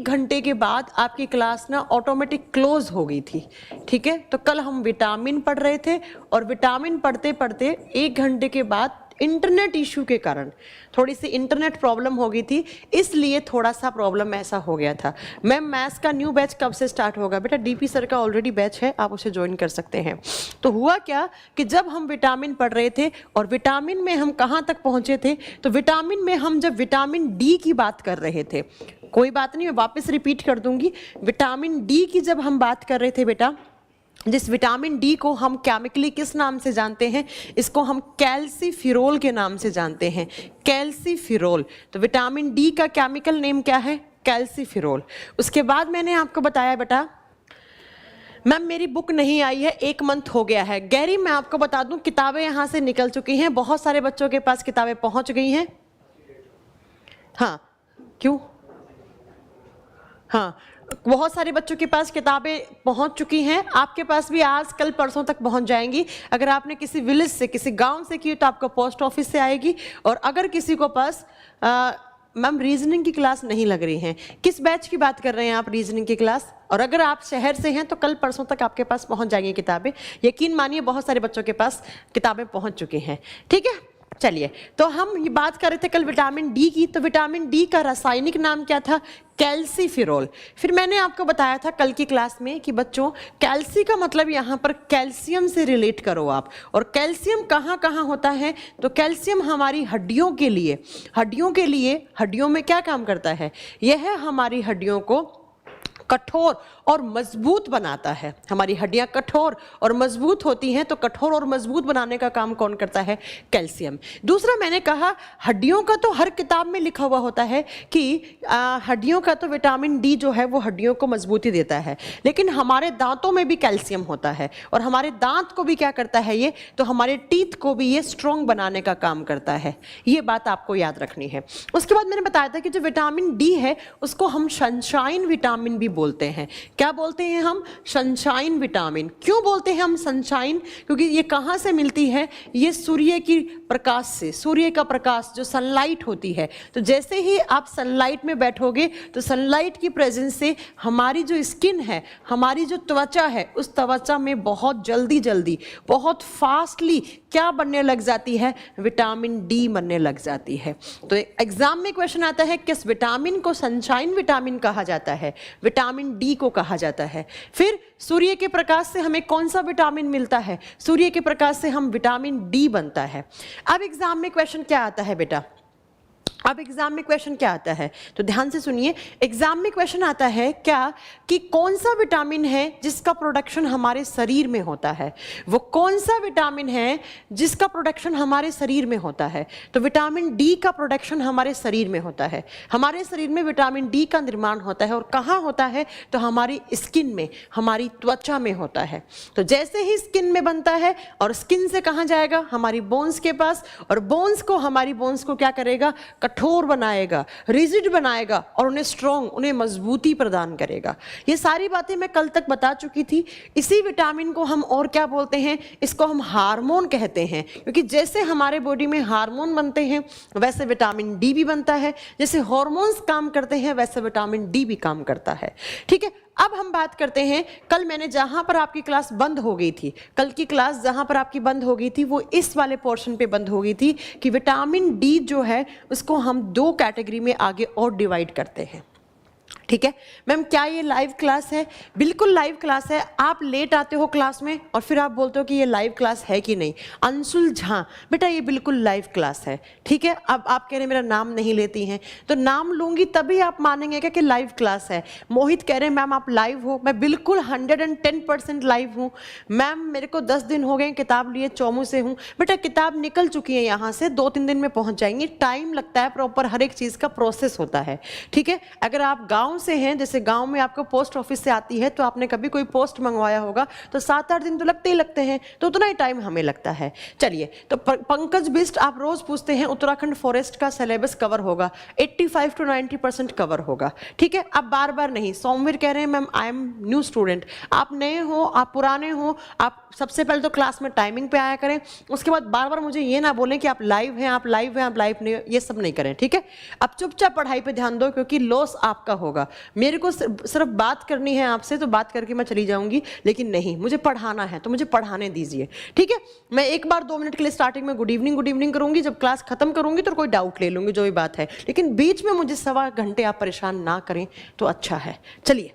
1 घंटे के बाद आपकी क्लास ना ऑटोमेटिक क्लोज हो गई थी, ठीक है। तो कल हम विटामिन पढ़ रहे थे और विटामिन पढ़ते पढ़ते 1 घंटे के बाद इंटरनेट इशू के कारण थोड़ी सी इंटरनेट प्रॉब्लम हो गई थी, इसलिए थोड़ा सा प्रॉब्लम ऐसा हो गया था। मैम मैथ्स का न्यू बैच कब से स्टार्ट होगा? बेटा डीपी सर का ऑलरेडी बैच है, आप उसे ज्वाइन कर सकते हैं। तो हुआ क्या कि जब हम विटामिन पढ़ रहे थे और विटामिन में हम कहाँ तक पहुँचे थे, तो विटामिन में हम जब विटामिन डी की बात कर रहे थे, कोई बात नहीं मैं वापस रिपीट कर दूंगी, विटामिन डी की जब हम बात कर रहे थे बेटा, जिस विटामिन डी को हम केमिकली किस नाम से जानते हैं, इसको हम कैल्सीफिरोल के नाम से जानते हैं, कैल्सीफिरोल। तो विटामिन डी का केमिकल नेम क्या है? कैल्सीफिरोल। उसके बाद मैंने आपको बताया बेटा, मैम मेरी बुक नहीं आई है, 1 मंथ हो गया है। गैरी मैं आपको बता दूं किताबें यहाँ से निकल चुकी हैं, बहुत सारे बच्चों के पास किताबें पहुँच गई हैं। हाँ क्यों? हाँ बहुत सारे बच्चों के पास किताबें पहुंच चुकी हैं, आपके पास भी आज कल परसों तक पहुंच जाएंगी। अगर आपने किसी विलेज से किसी गांव से की तो आपको पोस्ट ऑफिस से आएगी, और अगर किसी को पास मैम रीजनिंग की क्लास नहीं लग रही है, किस बैच की बात कर रहे हैं आप रीजनिंग की क्लास? और अगर आप शहर से हैं तो कल परसों तक आपके पास पहुंच जाएंगी किताबें, यकीन मानिए बहुत सारे बच्चों के पास किताबें पहुंच चुकी हैं, ठीक है। चलिए तो हम ये बात कर रहे थे कल विटामिन डी की, तो विटामिन डी का रासायनिक नाम क्या था? कैल्सीफिरोल। फिर मैंने आपको बताया था कल की क्लास में कि बच्चों कैल्सी का मतलब यहाँ पर कैल्शियम से रिलेट करो आप, और कैल्शियम कहाँ कहाँ होता है? तो कैल्शियम हमारी हड्डियों के लिए, हड्डियों में क्या काम करता है? यह हमारी हड्डियों को कठोर और मजबूत बनाता है। हमारी हड्डियां कठोर और मजबूत होती हैं, तो कठोर और मजबूत बनाने का काम कौन करता है? कैल्शियम। दूसरा मैंने कहा हड्डियों का तो हर किताब में लिखा हुआ होता है कि हड्डियों का तो विटामिन डी जो है वो हड्डियों को मजबूती देता है, लेकिन हमारे दांतों में भी कैल्शियम होता है, और हमारे दांत को भी क्या करता है ये? तो हमारे टीथ को भी ये स्ट्रॉन्ग बनाने का काम करता है। ये बात आपको याद रखनी है। उसके बाद मैंने बताया था कि जो विटामिन डी है उसको हम सनशाइन विटामिन भी बोलते हैं। क्या बोलते हैं हम? Sunshine vitamin. क्यों बोलते हैं हम सनशाइन? क्योंकि ये कहाँ से मिलती है? ये सूर्य की प्रकाश से, सूर्य का प्रकाश जो सनलाइट होती है, तो जैसे ही आप सनलाइट में बैठोगे तो सनलाइट की प्रेजेंस से हमारी जो स्किन है, हमारी जो त्वचा है, उस त्वचा में बहुत जल्दी बहुत फास्टली क्या बनने लग जाती है? विटामिन डी बनने लग जाती है। तो एग्जाम में क्वेश्चन आता है किस विटामिन को सनशाइन विटामिन कहा जाता है? विटामिन डी को कहा जाता है। फिर सूर्य के प्रकाश से हमें कौन सा विटामिन मिलता है? सूर्य के प्रकाश से हम विटामिन डी बनता है। अब एग्जाम में क्वेश्चन क्या आता है बेटा? अब एग्जाम में क्वेश्चन क्या आता है? तो ध्यान से सुनिए, एग्जाम में क्वेश्चन आता है क्या कि कौन सा विटामिन है जिसका प्रोडक्शन हमारे शरीर में होता है? वो कौन सा विटामिन है जिसका प्रोडक्शन हमारे शरीर में होता है? तो विटामिन डी का प्रोडक्शन हमारे शरीर में होता है। हमारे शरीर में विटामिन डी का निर्माण होता है, और कहाँ होता है? तो हमारी स्किन में, हमारी त्वचा में होता है। तो जैसे ही स्किन में बनता है, और स्किन से कहाँ जाएगा? हमारी बोन्स के पास, और बोन्स को, हमारी बोन्स को क्या करेगा? कठोर बनाएगा, रिजिड बनाएगा, और उन्हें स्ट्रॉन्ग, उन्हें मजबूती प्रदान करेगा। ये सारी बातें मैं कल तक बता चुकी थी। इसी विटामिन को हम और क्या बोलते हैं? इसको हम हार्मोन कहते हैं, क्योंकि जैसे हमारे बॉडी में हार्मोन बनते हैं वैसे विटामिन डी भी बनता है, जैसे हार्मोन्स काम करते हैं वैसे विटामिन डी भी काम करता है, ठीक है। अब हम बात करते हैं, कल मैंने जहां पर आपकी क्लास बंद हो गई थी, कल की क्लास जहां पर आपकी बंद हो गई थी वो इस वाले पोर्शन पे बंद हो गई थी कि विटामिन डी जो है उसको हम 2 कैटेगरी में आगे और डिवाइड करते हैं, ठीक है। मैम क्या ये लाइव क्लास है? बिल्कुल लाइव क्लास है। आप लेट आते हो क्लास में और फिर आप बोलते हो कि ये लाइव क्लास है कि नहीं। अंशुल झा, बेटा ये बिल्कुल लाइव क्लास है, ठीक है। अब आप कह रहे हैं मेरा नाम नहीं लेती हैं, तो नाम लूंगी तभी आप मानेंगे क्या कि लाइव क्लास है। मोहित कह रहे हैं मैम आप लाइव हो? मैं बिल्कुल 110% लाइव हूँ। मैम मेरे को 10 दिन हो गए किताब लिए, चौमू से हूँ। बेटा किताब निकल चुकी है यहाँ से, 2-3 दिन में पहुँच जाएंगी। टाइम लगता है, प्रॉपर हर एक चीज़ का प्रोसेस होता है, ठीक है। अगर आप गाँव से हैं, जैसे गांव में आपको पोस्ट ऑफिस से आती है, तो आपने कभी कोई पोस्ट मंगवाया होगा तो 7-8 दिन तो लगते ही लगते हैं, तो उतना ही टाइम हमें लगता है। चलिए तो पंकज बिस्ट आप रोज पूछते हैं उत्तराखंड फॉरेस्ट का सिलेबस कवर होगा, 85 to 90% कवर होगा, ठीक है। अब बार बार नहीं। सोमवीर कह रहे हैं ma'am I am new student. आप नए हो, आप पुराने हो, आप सबसे पहले तो क्लास में टाइमिंग पे आया करें, उसके बाद बार बार मुझे ये ना बोलें कि आप लाइव हैं, आप लाइव हैं, आप लाइव नहीं, ये सब नहीं करें, ठीक है। अब चुपचाप पढ़ाई पे ध्यान दो, क्योंकि लॉस आपका होगा। मेरे को सिर्फ बात करनी है आपसे तो बात करके मैं चली जाऊंगी, लेकिन नहीं, मुझे पढ़ाना है तो मुझे पढ़ाने दीजिए, ठीक है। मैं एक बार 2 मिनट के लिए स्टार्टिंग में गुड इवनिंग करूंगी, जब क्लास खत्म करूंगी तो कोई डाउट ले लूंगी, जो भी बात है, लेकिन बीच में मुझे 1.25 घंटे आप परेशान ना करें तो अच्छा है। चलिए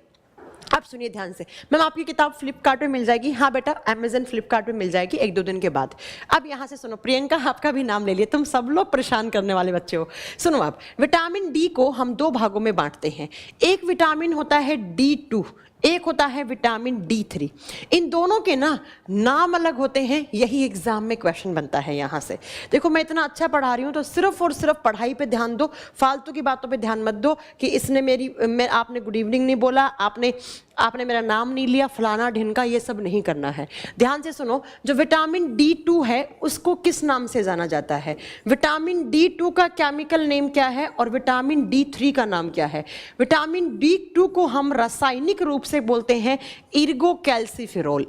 आप सुनिए ध्यान से। मैम आपकी किताब फ्लिपकार्ट पे मिल जाएगी? हाँ बेटा, अमेजन फ्लिपकार्ट पे मिल जाएगी 1-2 दिन के बाद। अब यहाँ से सुनो, प्रियंका आपका भी नाम ले लिया, तुम सब लोग परेशान करने वाले बच्चे हो। सुनो आप, विटामिन डी को हम 2 भागों में बांटते हैं। एक विटामिन होता है D2, एक होता है विटामिन D3। इन दोनों के ना नाम अलग होते हैं, यही एग्जाम में क्वेश्चन बनता है। यहाँ से देखो, मैं इतना अच्छा पढ़ा रही हूँ तो सिर्फ और सिर्फ पढ़ाई पे ध्यान दो, फालतू की बातों पे ध्यान मत दो कि इसने आपने गुड इवनिंग नहीं बोला, आपने मेरा नाम नहीं लिया, फलाना ढिनका, ये सब नहीं करना है। ध्यान से सुनो, जो विटामिन D2 है उसको किस नाम से जाना जाता है? विटामिन D2 का केमिकल नेम क्या है और विटामिन D3 का नाम क्या है? विटामिन D2 को हम रासायनिक रूप से बोलते हैं इर्गोकैल्सिफेरॉल।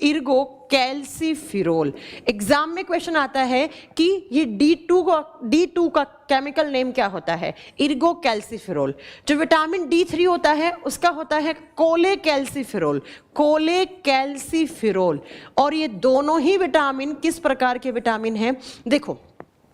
इर्गोकैल्सिफेरॉल। एग्जाम में क्वेश्चन आता है कि ये D2 का केमिकल नेम क्या होता है? इर्गोकैल्सिफेरॉल। जो विटामिन D3 होता है उसका होता है कोलेकैल्सिफेरॉल। और ये दोनों ही विटामिन किस प्रकार के विटामिन हैं? देखो,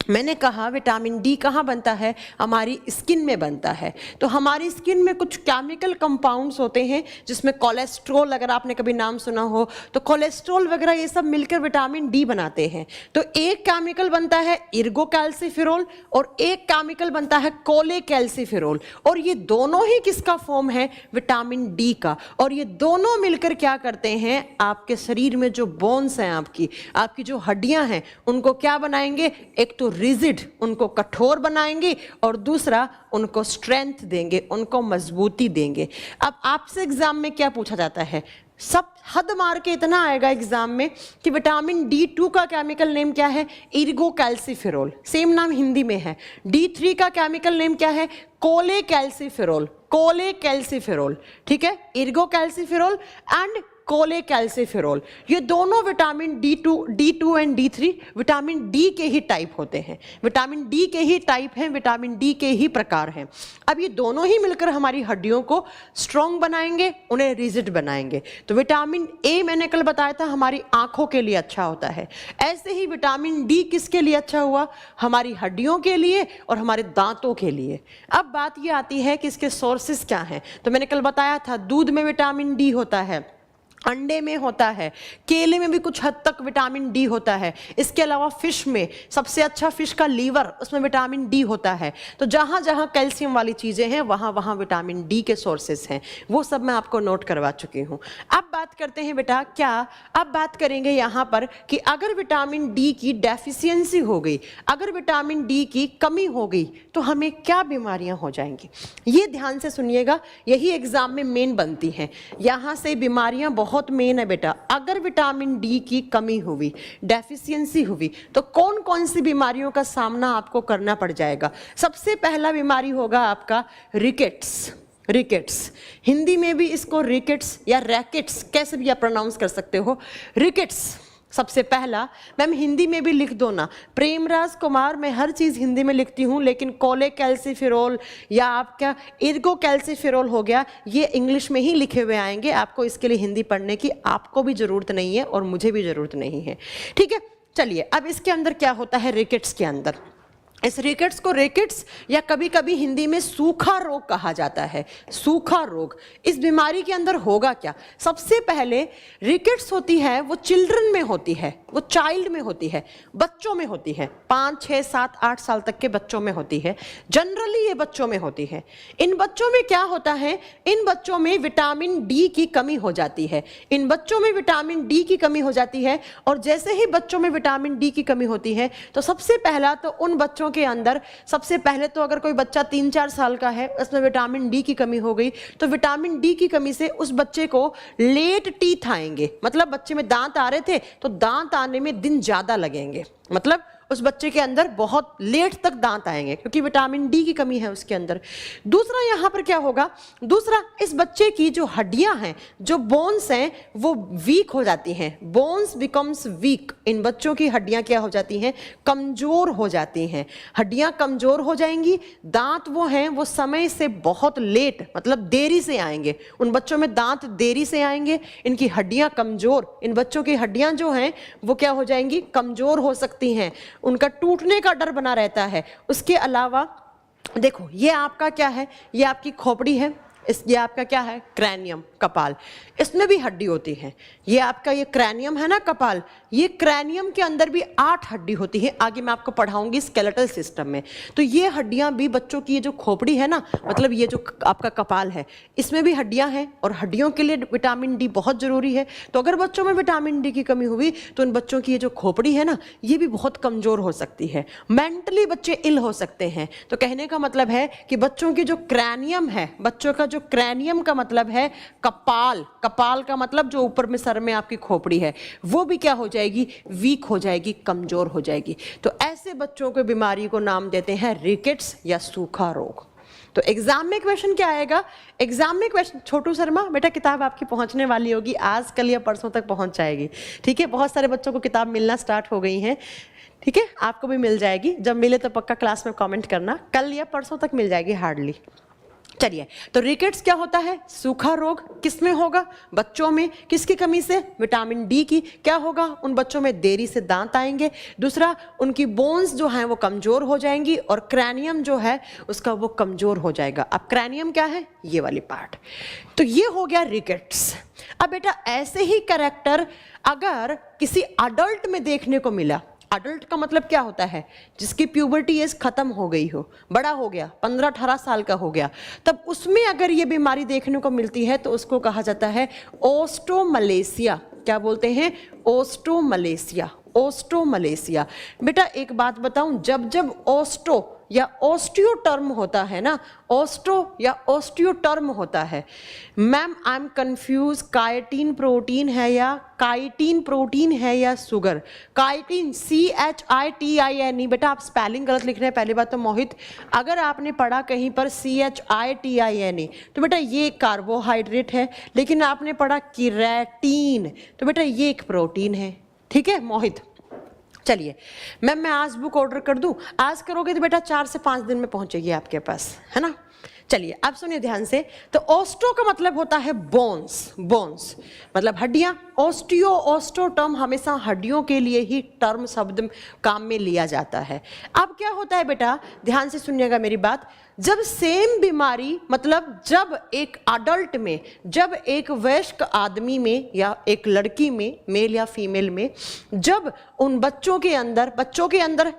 मैंने कहा विटामिन डी कहाँ बनता है? हमारी स्किन में बनता है। तो हमारी स्किन में कुछ केमिकल कंपाउंड्स होते हैं जिसमें कोलेस्ट्रॉल, अगर आपने कभी नाम सुना हो तो कोलेस्ट्रॉल वगैरह ये सब मिलकर विटामिन डी बनाते हैं। तो एक केमिकल बनता है इर्गोकैल्सिफेरॉल और एक केमिकल बनता है कोलेकैल्सिफेरॉल, और ये दोनों ही किसका फॉर्म है? विटामिन डी का। और ये दोनों मिलकर क्या करते हैं? आपके शरीर में जो बोन्स हैं, आपकी जो हड्डियां हैं, उनको क्या बनाएंगे? एक तो रिजिड, उनको कठोर बनाएंगे, और दूसरा उनको स्ट्रेंथ देंगे, उनको मजबूती देंगे। अब आपसे एग्जाम में क्या पूछा जाता है? सब हद मार के इतना आएगा एग्जाम में कि विटामिन D2 का केमिकल नेम क्या है? इर्गोकैल्सिफेरॉल। सेम नाम हिंदी में है। D3 का केमिकल नेम क्या है? कोलेकैल्सिफेरॉल। ठीक है, इर्गोकैल्सिफेरॉल एंड कोलेकैल्सिफेरॉल। ये दोनों vitamin D2 and D3 vitamin D के ही टाइप होते हैं, विटामिन डी के ही टाइप हैं, विटामिन डी के ही प्रकार हैं। अब ये दोनों ही मिलकर हमारी हड्डियों को स्ट्रॉन्ग बनाएंगे, उन्हें रिजिड बनाएंगे। तो विटामिन ए मैंने कल बताया था हमारी आंखों के लिए अच्छा होता है। ऐसे ही विटामिन डी किसके लिए अच्छा हुआ? हमारी हड्डियों के लिए और हमारे दांतों के लिए। अब बात ये आती है कि इसके सोर्सेस क्या हैं। तो मैंने कल बताया था दूध में विटामिन डी होता है, अंडे में होता है, केले में भी कुछ हद तक विटामिन डी होता है। इसके अलावा फिश में सबसे अच्छा फिश का लीवर, उसमें विटामिन डी होता है। तो जहाँ जहाँ कैल्शियम वाली चीज़ें हैं वहाँ वहाँ विटामिन डी के सोर्सेस हैं, वो सब मैं आपको नोट करवा चुकी हूँ। अब बात करते हैं बेटा, अब बात करेंगे यहाँ पर कि अगर विटामिन डी की डेफिशिएंसी हो गई, अगर विटामिन डी की कमी हो गई तो हमें क्या बीमारियाँ हो जाएंगी? ये ध्यान से सुनिएगा, यही एग्जाम में मेन बनती हैं। यहाँ से बीमारियाँ बहुत मेन है बेटा। अगर विटामिन डी की कमी हुई, डेफिशिएंसी हुई, तो कौन कौन सी बीमारियों का सामना आपको करना पड़ जाएगा? सबसे पहला बीमारी होगा आपका रिकेट्स। हिंदी में भी इसको रिकेट्स या रैकेट्स कैसे भी आप प्रोनाउंस कर सकते हो। रिकेट्स सबसे पहला। मैम हिंदी में भी लिख दो ना, प्रेमराज कुमार, मैं हर चीज़ हिंदी में लिखती हूँ, लेकिन कोलेकैल्सिफेरॉल या आपका इर्गोकैल्सिफेरॉल हो गया, ये इंग्लिश में ही लिखे हुए आएंगे। आपको इसके लिए हिंदी पढ़ने की आपको भी ज़रूरत नहीं है और मुझे भी ज़रूरत नहीं है, ठीक है। चलिए, अब इसके अंदर क्या होता है? रिकेट्स के अंदर, इस रिकेट्स को रिकेट्स या कभी कभी हिंदी में सूखा रोग कहा जाता है। सूखा रोग, इस बीमारी के अंदर होगा क्या? सबसे पहले रिकेट्स होती है वो चिल्ड्रन में होती है, वो चाइल्ड में होती है, बच्चों में होती है, 5, 6, 7, 8 साल तक के बच्चों में होती है। जनरली ये बच्चों में होती है। इन बच्चों में क्या होता है? इन बच्चों में विटामिन डी की कमी हो जाती है। इन बच्चों में विटामिन डी की कमी हो जाती है, और जैसे ही बच्चों में विटामिन डी की कमी होती है तो सबसे पहला तो उन बच्चों के अंदर, सबसे पहले तो अगर कोई बच्चा 3-4 साल का है, उसमें विटामिन डी की कमी हो गई, तो विटामिन डी की कमी से उस बच्चे को लेट टीथ आएंगे। मतलब बच्चे में दांत आ रहे थे तो दांत आने में दिन ज्यादा लगेंगे, मतलब उस बच्चे के अंदर बहुत लेट तक दांत आएंगे क्योंकि विटामिन डी की कमी है उसके अंदर। दूसरा यहाँ पर क्या होगा, दूसरा इस बच्चे की जो हड्डियां हैं, जो बोन्स हैं, वो वीक हो जाती हैं। Bones becomes week. इन बच्चों की हड्डियां क्या हो जाती हैं, कमजोर हो जाती हैं। हड्डियां कमजोर हो जाएंगी, दांत वो हैं वो समय से बहुत लेट, मतलब देरी से आएंगे। उन बच्चों में दांत देरी से आएंगे, इनकी हड्डियां कमजोर, इन बच्चों की हड्डियां जो हैं वो क्या हो जाएंगी, कमजोर हो सकती हैं, उनका टूटने का डर बना रहता है। उसके अलावा देखो, ये आपका क्या है, ये आपकी खोपड़ी है, ये आपका क्या है, क्रैनियम, कपाल, इसमें भी हड्डी होती है। ये आपका ये क्रैनियम है ना, कपाल, ये क्रैनियम के अंदर भी 8 हड्डी होती है। आगे मैं आपको पढ़ाऊंगी स्केलेटल सिस्टम में। तो ये हड्डियां भी बच्चों की, ये जो खोपड़ी है ना, मतलब ये जो आपका कपाल है, इसमें भी हड्डियां हैं और हड्डियों के लिए विटामिन डी बहुत जरूरी है। तो अगर बच्चों में विटामिन डी की कमी हुई तो उन बच्चों की ये जो खोपड़ी है ना, ये भी बहुत कमजोर हो सकती है। मेंटली बच्चे इल हो सकते हैं। तो कहने का मतलब है कि बच्चों की जो क्रैनियम है, बच्चों का जो क्रैनियम का मतलब है कपाल, कपाल का मतलब जो ऊपर में सर में आपकी खोपड़ी है, वो भी क्या हो जाएगी, वीक हो जाएगी, कमजोर हो जाएगी। तो ऐसे बच्चों को बीमारी को नाम देते हैं रिकेट्स या सूखा रोग। तो एग्जाम में क्वेश्चन क्या आएगा, एग्जाम में क्वेश्चन, छोटू शर्मा बेटा किताब आपकी पहुंचने वाली होगी, आज कल या परसों तक पहुंच जाएगी, ठीक है। बहुत सारे बच्चों को किताब मिलना स्टार्ट हो गई हैं, ठीक है, आपको भी मिल जाएगी। जब मिले तो पक्का क्लास में कमेंट करना, कल या परसों तक मिल जाएगी हार्डली। चलिए, तो रिकेट्स क्या होता है, सूखा रोग, किसमें होगा, बच्चों में, किसकी कमी से, विटामिन डी की। क्या होगा, उन बच्चों में देरी से दांत आएंगे। दूसरा, उनकी बोन्स जो हैं वो कमजोर हो जाएंगी और क्रैनियम जो है उसका वो कमजोर हो जाएगा। अब क्रैनियम क्या है, ये वाली पार्ट। तो ये हो गया रिकेट्स। अब बेटा ऐसे ही कैरेक्टर अगर किसी अडल्ट में देखने को मिला, अडल्ट का मतलब क्या होता है, जिसकी प्यूबर्टी एज खत्म हो गई हो, बड़ा हो गया, 15-18 साल का हो गया, तब उसमें अगर ये बीमारी देखने को मिलती है तो उसको कहा जाता है ओस्टोमलेशिया। क्या बोलते हैं, ओस्टोमलेशिया, ओस्टोमलेशिया। बेटा एक बात बताऊं, जब जब ओस्टो या ऑस्टियो टर्म होता है ना, ऑस्टो या ऑस्टियो टर्म होता है, ma'am I am confuse, chitin protein है या काइटिन प्रोटीन है या शुगर, काइटिन CHITINE। बेटा आप स्पेलिंग गलत लिख रहे हैं पहली बात तो मोहित। अगर आपने पढ़ा कहीं पर CHITINE तो बेटा ये कार्बोहाइड्रेट है, लेकिन आपने पढ़ा किरेटिन तो बेटा ये एक प्रोटीन है, ठीक है मोहित। चलिए मैम मैं आज बुक ऑर्डर कर दूं, आज करोगे तो बेटा 4 से 5 दिन में पहुंचेगी आपके पास, है ना। चलिए अब सुनिए ध्यान से। तो ऑस्टो का मतलब होता है बोन्स, बोन्स मतलब हड्डियां। ऑस्टियो, ऑस्टो टर्म हमेशा हड्डियों के लिए ही टर्म शब्द काम में लिया जाता है। अब क्या होता है बेटा, ध्यान से सुनिएगा मेरी बात, जब सेम बीमारी, मतलब जब एक अडल्ट में, जब एक वयस्क आदमी में या एक लड़की में, मेल या फीमेल में, जब उन बच्चों के अंदर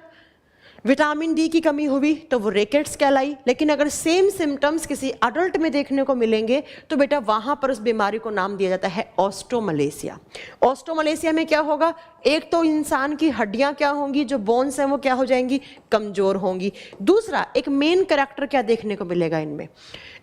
विटामिन डी की कमी हुई तो वो रिकेट्स कहलाई। लेकिन अगर सेम सिम्टम्स किसी अडल्ट में देखने को मिलेंगे तो बेटा वहां पर उस बीमारी को नाम दिया जाता है ऑस्टोमलेशिया। ऑस्टोमलेशिया में क्या होगा, एक तो इंसान की हड्डियां क्या होंगी, जो बोन्स हैं वो क्या हो जाएंगी, कमजोर होंगी। दूसरा, एक मेन कैरेक्टर क्या देखने को मिलेगा इनमें,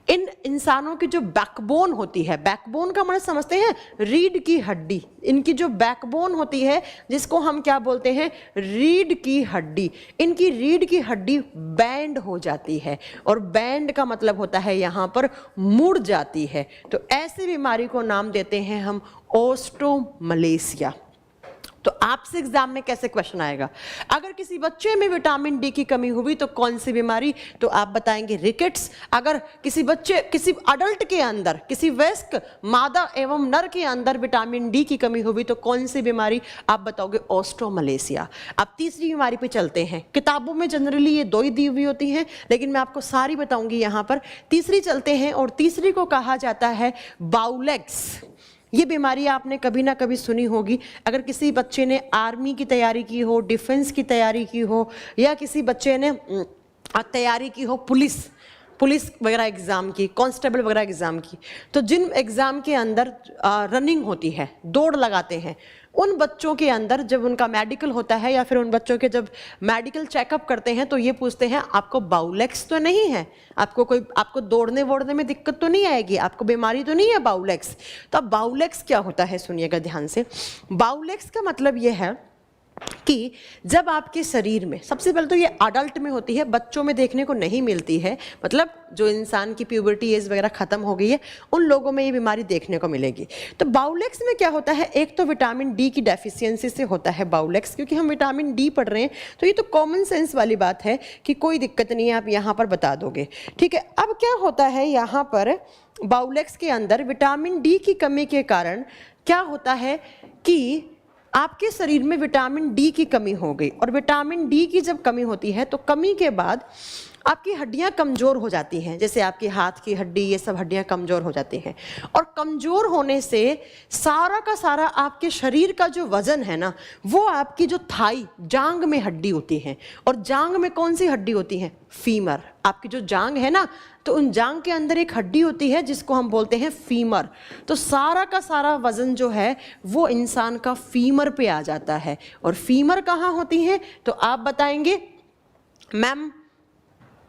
इन इंसानों की जो बैकबोन होती है, बैकबोन का मतलब समझते हैं, रीढ़ की हड्डी, इनकी जो बैकबोन होती है जिसको हम क्या बोलते हैं, रीढ़ की हड्डी, इनकी रीढ़ की हड्डी बैंड हो जाती है और बैंड का मतलब होता है यहां पर मुड़ जाती है। तो ऐसी बीमारी को नाम देते हैं हम ऑस्टोमलेशिया। तो आपसे एग्जाम में कैसे क्वेश्चन आएगा, अगर किसी बच्चे में विटामिन डी की कमी हुई तो कौन सी बीमारी, तो आप बताएंगे रिकेट्स। अगर किसी बच्चे, किसी अडल्ट के अंदर, किसी वयस्क मादा एवं नर के अंदर विटामिन डी की कमी हुई तो कौन सी बीमारी, आप बताओगे ऑस्टोमलेशिया। अब तीसरी बीमारी पे चलते हैं। किताबों में जनरली ये 2 ही दी हुई होती हैं, लेकिन मैं आपको सारी बताऊंगी यहाँ पर। तीसरी चलते हैं और तीसरी को कहा जाता है बाउलेक्स। ये बीमारी आपने कभी ना कभी सुनी होगी। अगर किसी बच्चे ने आर्मी की तैयारी की हो, डिफेंस की तैयारी की हो, या किसी बच्चे ने तैयारी की हो पुलिस वगैरह एग्ज़ाम की, कांस्टेबल वगैरह एग्ज़ाम की, तो जिन एग्ज़ाम के अंदर रनिंग होती है, दौड़ लगाते हैं, उन बच्चों के अंदर जब उनका मेडिकल होता है या फिर उन बच्चों के जब मेडिकल चेकअप करते हैं तो ये पूछते हैं आपको बाउलेक्स तो नहीं है, आपको दौड़ने वोड़ने में दिक्कत तो नहीं आएगी, आपको बीमारी तो नहीं है बाउलेक्स। तो अब बाउलेक्स क्या होता है सुनिएगा ध्यान से। बाउलेक्स का मतलब ये है कि जब आपके शरीर में, सबसे पहले तो ये अडल्ट में होती है, बच्चों में देखने को नहीं मिलती है, मतलब जो इंसान की प्यूबर्टी एज वगैरह खत्म हो गई है उन लोगों में ये बीमारी देखने को मिलेगी। तो बाउलेक्स में क्या होता है, एक तो विटामिन डी की डेफिशिएंसी से होता है बाउलेक्स, क्योंकि हम विटामिन डी पढ़ रहे हैं तो ये तो कॉमन सेंस वाली बात है कि कोई दिक्कत नहीं है, आप यहाँ पर बता दोगे, ठीक है। अब क्या होता है यहाँ पर बाउलेक्स के अंदर विटामिन डी की कमी के कारण क्या होता है कि आपके शरीर में विटामिन डी की कमी हो गई, और विटामिन डी की जब कमी होती है तो कमी के बाद आपकी हड्डियां कमज़ोर हो जाती हैं, जैसे आपके हाथ की हड्डी, ये सब हड्डियां कमज़ोर हो जाती हैं, और कमज़ोर होने से सारा का सारा आपके शरीर का जो वज़न है ना, वो आपकी जो थाई जांग में हड्डी होती है, और जांग में कौन सी हड्डी होती है, फीमर। आपकी जो जांग है ना, तो उन जांग के अंदर एक हड्डी होती है जिसको हम बोलते हैं फीमर। तो सारा का सारा वज़न जो है वो इंसान का फीमर पे आ जाता है। और फीमर कहाँ होती है, तो आप बताएंगे। मैम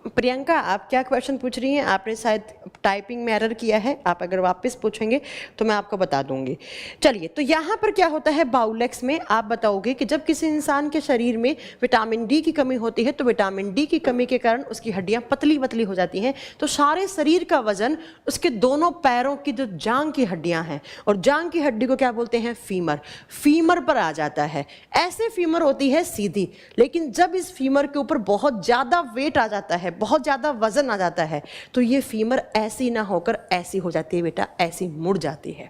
प्रियंका, आप क्या क्वेश्चन पूछ रही हैं? आपने शायद टाइपिंग में एरर किया है, आप अगर वापस पूछेंगे तो मैं आपको बता दूंगी। चलिए, तो यहाँ पर क्या होता है बाउलेक्स में, आप बताओगे कि जब किसी इंसान के शरीर में विटामिन डी की कमी होती है तो विटामिन डी की कमी के कारण उसकी हड्डियाँ पतली पतली हो जाती हैं, तो सारे शरीर का वजन उसके दोनों पैरों की जो जांग की हड्डियाँ हैं, और जांग की हड्डी को क्या बोलते हैं, फीमर, फीमर पर आ जाता है। ऐसे फीमर होती है सीधी, लेकिन जब इस फीमर के ऊपर बहुत ज़्यादा वेट आ जाता है, बहुत ज़्यादा वजन आ जाता है, तो ये फीमर ऐसी ना होकर ऐसी हो जाती है बेटा, ऐसी मुड़ जाती है,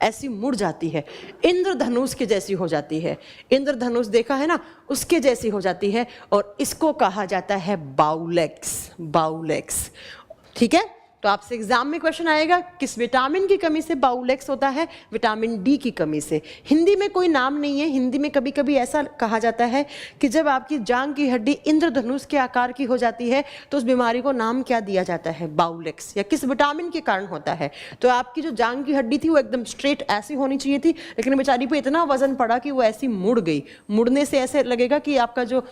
ऐसी मुड़ जाती है, इंद्रधनुष के जैसी हो जाती है। इंद्रधनुष देखा है ना, उसके जैसी हो जाती है, और इसको कहा जाता है बाउलेक्स, बाउलेक्स, ठीक है। तो आपसे एग्जाम में क्वेश्चन आएगा, किस विटामिन की कमी से बाउलेक्स होता है, विटामिन डी की कमी से। हिंदी में कोई नाम नहीं है, हिंदी में कभी कभी ऐसा कहा जाता है कि जब आपकी जांग की हड्डी इंद्रधनुष के आकार की हो जाती है तो उस बीमारी को नाम क्या दिया जाता है, बाउलेक्स, या किस विटामिन के कारण होता है। तो आपकी जो जांग की हड्डी थी वो एकदम स्ट्रेट ऐसी होनी चाहिए थी, लेकिन बेचारी पे इतना वजन पड़ा कि वो ऐसी मुड़ गई। मुड़ने से ऐसे लगेगा कि आपका जो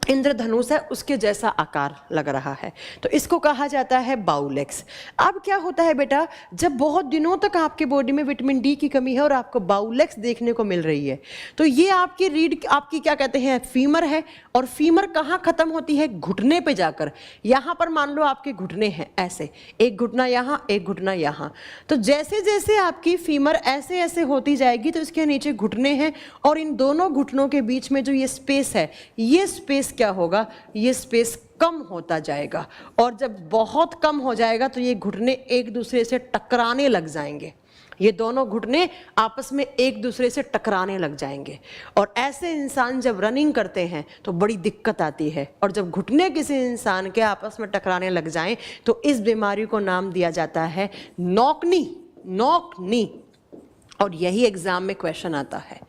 इंद्रधनुष है उसके जैसा आकार लग रहा है, तो इसको कहा जाता है बाउलेक्स। अब क्या होता है बेटा, जब बहुत दिनों तक आपके बॉडी में विटामिन डी की कमी है और आपको बाउलेक्स देखने को मिल रही है, तो ये आपकी रीढ़, आपकी क्या कहते हैं, फीमर है, और फीमर कहाँ खत्म होती है, घुटने पे जाकर। यहाँ पर मान लो आपके घुटने हैं ऐसे, एक घुटना यहाँ, एक घुटना यहाँ, तो जैसे जैसे आपकी फीमर ऐसे ऐसे होती जाएगी तो इसके नीचे घुटने हैं, और इन दोनों घुटनों के बीच में जो ये स्पेस है, ये स्पेस क्या होगा, ये स्पेस कम होता जाएगा, और जब बहुत कम हो जाएगा तो ये घुटने एक दूसरे से टकराने लग जाएंगे, ये दोनों घुटने आपस में एक दूसरे से टकराने लग जाएंगे। और ऐसे इंसान जब रनिंग करते हैं तो बड़ी दिक्कत आती है, और जब घुटने किसी इंसान के आपस में टकराने लग जाएं तो इस बीमारी को नाम दिया जाता है नॉकनी, नॉकनी। और यही एग्जाम में क्वेश्चन आता है,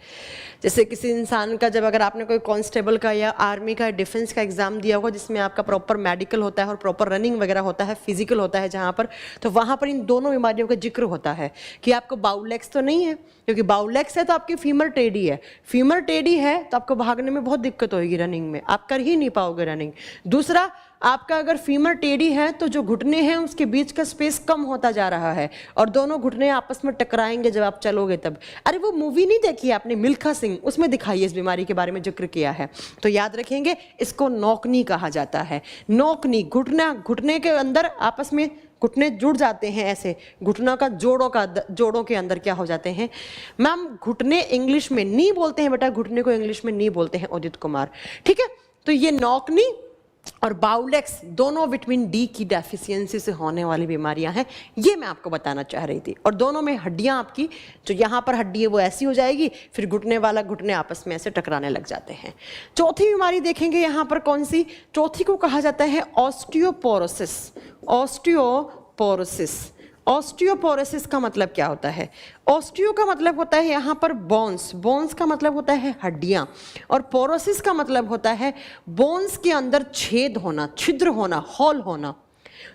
जैसे किसी इंसान का, जब अगर आपने कोई कांस्टेबल का या आर्मी का, डिफेंस का एग्जाम दिया होगा जिसमें आपका प्रॉपर मेडिकल होता है और प्रॉपर रनिंग वगैरह होता है, फिजिकल होता है जहाँ पर, तो वहाँ पर इन दोनों बीमारियों का जिक्र होता है कि आपको बाउलेक्स तो नहीं है, क्योंकि बाउलेक्स है तो आपकी फीमर टेढ़ी है, फीमर टेढ़ी है तो आपको भागने में बहुत दिक्कत होगी, रनिंग में आप कर ही नहीं पाओगे रनिंग। दूसरा, आपका अगर फीमर टेढ़ी है तो जो घुटने हैं उसके बीच का स्पेस कम होता जा रहा है, और दोनों घुटने आपस में टकराएंगे जब आप चलोगे तब। अरे वो मूवी नहीं देखी आपने, मिल्खा सिंह, उसमें दिखाई है इस बीमारी के बारे में जिक्र किया है, तो याद रखेंगे, इसको नॉकनी कहा जाता है। नॉकनी, घुटना, घुटने के अंदर आपस में घुटने जुड़ जाते हैं, ऐसे घुटना का जोड़ों के अंदर क्या हो जाते हैं। मैम घुटने इंग्लिश में नी बोलते हैं बेटा, घुटने को इंग्लिश में नी बोलते हैं, उदित कुमार, ठीक है। तो ये नॉकनी और बाउलेक्स दोनों विटामिन डी की डेफिशिएंसी से होने वाली बीमारियां हैं, ये मैं आपको बताना चाह रही थी। और दोनों में हड्डियां, आपकी जो यहाँ पर हड्डी है वो ऐसी हो जाएगी, फिर घुटने वाला घुटने आपस में ऐसे टकराने लग जाते हैं। चौथी बीमारी देखेंगे यहाँ पर कौन सी, चौथी को कहा जाता है ऑस्टियोपोरोसिस। ऑस्टियोपोरोसिस, ऑस्टियोपोरोसिस का मतलब क्या होता है, ऑस्टियो का मतलब होता है यहाँ पर बोन्स, बोन्स का मतलब होता है हड्डियाँ, और पोरोसिस का मतलब होता है बोन्स के अंदर छेद होना, छिद्र होना, हॉल होना।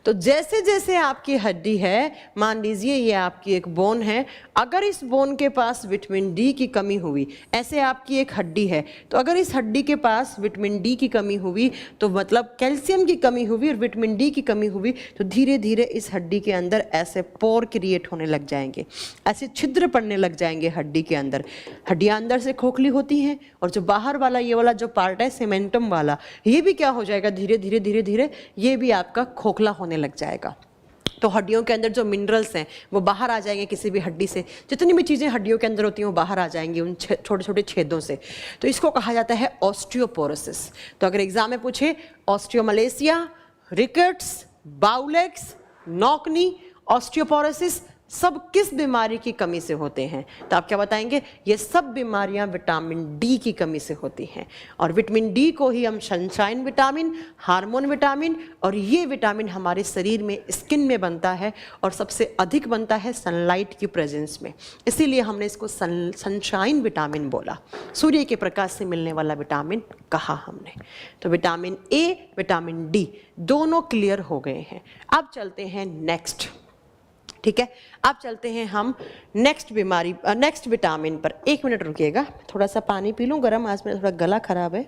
तो जैसे जैसे आपकी हड्डी है, मान लीजिए ये आपकी एक बोन है, अगर इस बोन के पास विटामिन डी की कमी हुई, ऐसे आपकी एक हड्डी है, तो अगर इस हड्डी के पास विटामिन डी की कमी हुई, तो मतलब कैल्शियम की कमी हुई और विटामिन डी की कमी हुई, तो धीरे धीरे इस हड्डी के अंदर ऐसे पोर क्रिएट होने लग जाएंगे, ऐसे छिद्र पड़ने लग जाएंगे हड्डी के अंदर। हड्डियां अंदर से खोखली होती हैं और जो बाहर वाला ये वाला जो पार्ट है सीमेंटम वाला, ये भी क्या हो जाएगा, धीरे धीरे धीरे धीरे ये भी आपका खोखला होने लग जाएगा। तो हड्डियों के अंदर जो मिनरल्स हैं वो बाहर आ जाएंगे, किसी भी हड्डी से जितनी भी चीज़ें हड्डियों के अंदर होती हैं वो बाहर आ जाएंगी उन छोटे छोटे छेदों से। तो इसको कहा जाता है ऑस्टियोपोरोसिस। तो अगर एग्जाम में पूछे ऑस्टियोमलेशिया, रिकेट्स, बाउलेक्स, नॉकनी, ऑस्टियोपोरोसिस सब किस बीमारी की कमी से होते हैं, तो आप क्या बताएंगे, ये सब बीमारियां विटामिन डी की कमी से होती हैं। और विटामिन डी को ही हम सनशाइन विटामिन, हार्मोन विटामिन, और ये विटामिन हमारे शरीर में स्किन में बनता है और सबसे अधिक बनता है सनलाइट की प्रेजेंस में, इसीलिए हमने इसको सनशाइन विटामिन बोला, सूर्य के प्रकाश से मिलने वाला विटामिन कहा हमने। तो विटामिन ए, विटामिन डी दोनों क्लियर हो गए हैं। अब चलते हैं नेक्स्ट, ठीक है, अब चलते हैं हम नेक्स्ट बीमारी, नेक्स्ट विटामिन पर। एक मिनट रुकिएगा, थोड़ा सा पानी पी लूं गर्म, आज मेरा थोड़ा गला खराब है।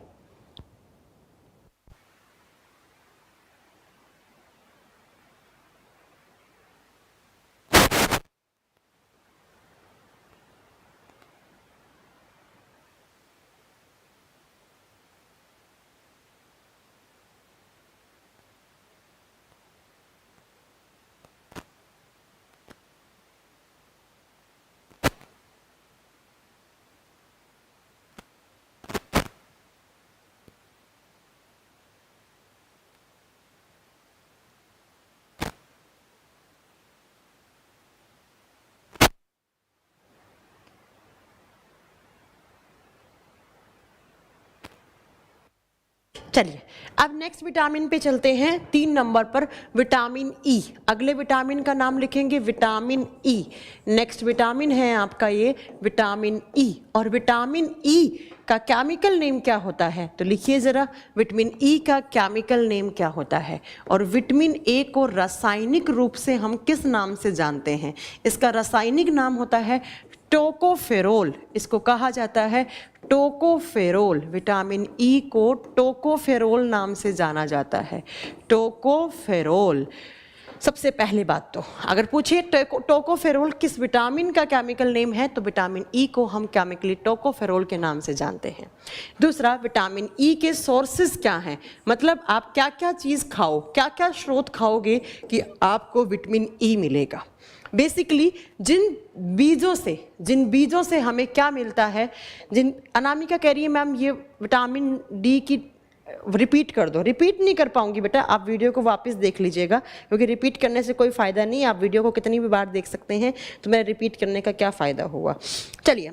चलिए अब नेक्स्ट विटामिन पे चलते हैं, 3 नंबर पर विटामिन ई। अगले विटामिन का नाम लिखेंगे विटामिन ई। नेक्स्ट विटामिन है आपका ये विटामिन ई। और विटामिन ई का केमिकल नेम क्या होता है, तो लिखिए जरा, विटामिन ई का केमिकल नेम क्या होता है। और विटामिन ए को रासायनिक रूप से हम किस नाम से जानते हैं, इसका रासायनिक नाम होता है टोकोफेरोल। इसको कहा जाता है टोकोफेरोल। विटामिन ई को टोकोफेरोल नाम से जाना जाता है, टोकोफेरोल। सबसे पहली बात तो अगर पूछिए टोकोफेरोल किस विटामिन का केमिकल नेम है, तो विटामिन ई को हम केमिकली टोकोफेरोल के नाम से जानते हैं। दूसरा, विटामिन ई के सोर्सेज क्या हैं, मतलब आप क्या क्या चीज़ खाओ, क्या क्या स्रोत खाओगे कि आपको विटामिन ई मिलेगा। बेसिकली जिन बीजों से हमें क्या मिलता है, अनामिका कह रही है मैम ये विटामिन डी की रिपीट कर दो। रिपीट नहीं कर पाऊंगी बेटा, आप वीडियो को वापस देख लीजिएगा, क्योंकि रिपीट करने से कोई फ़ायदा नहीं। आप वीडियो को कितनी भी बार देख सकते हैं, तो मैं रिपीट करने का क्या फ़ायदा हुआ। चलिए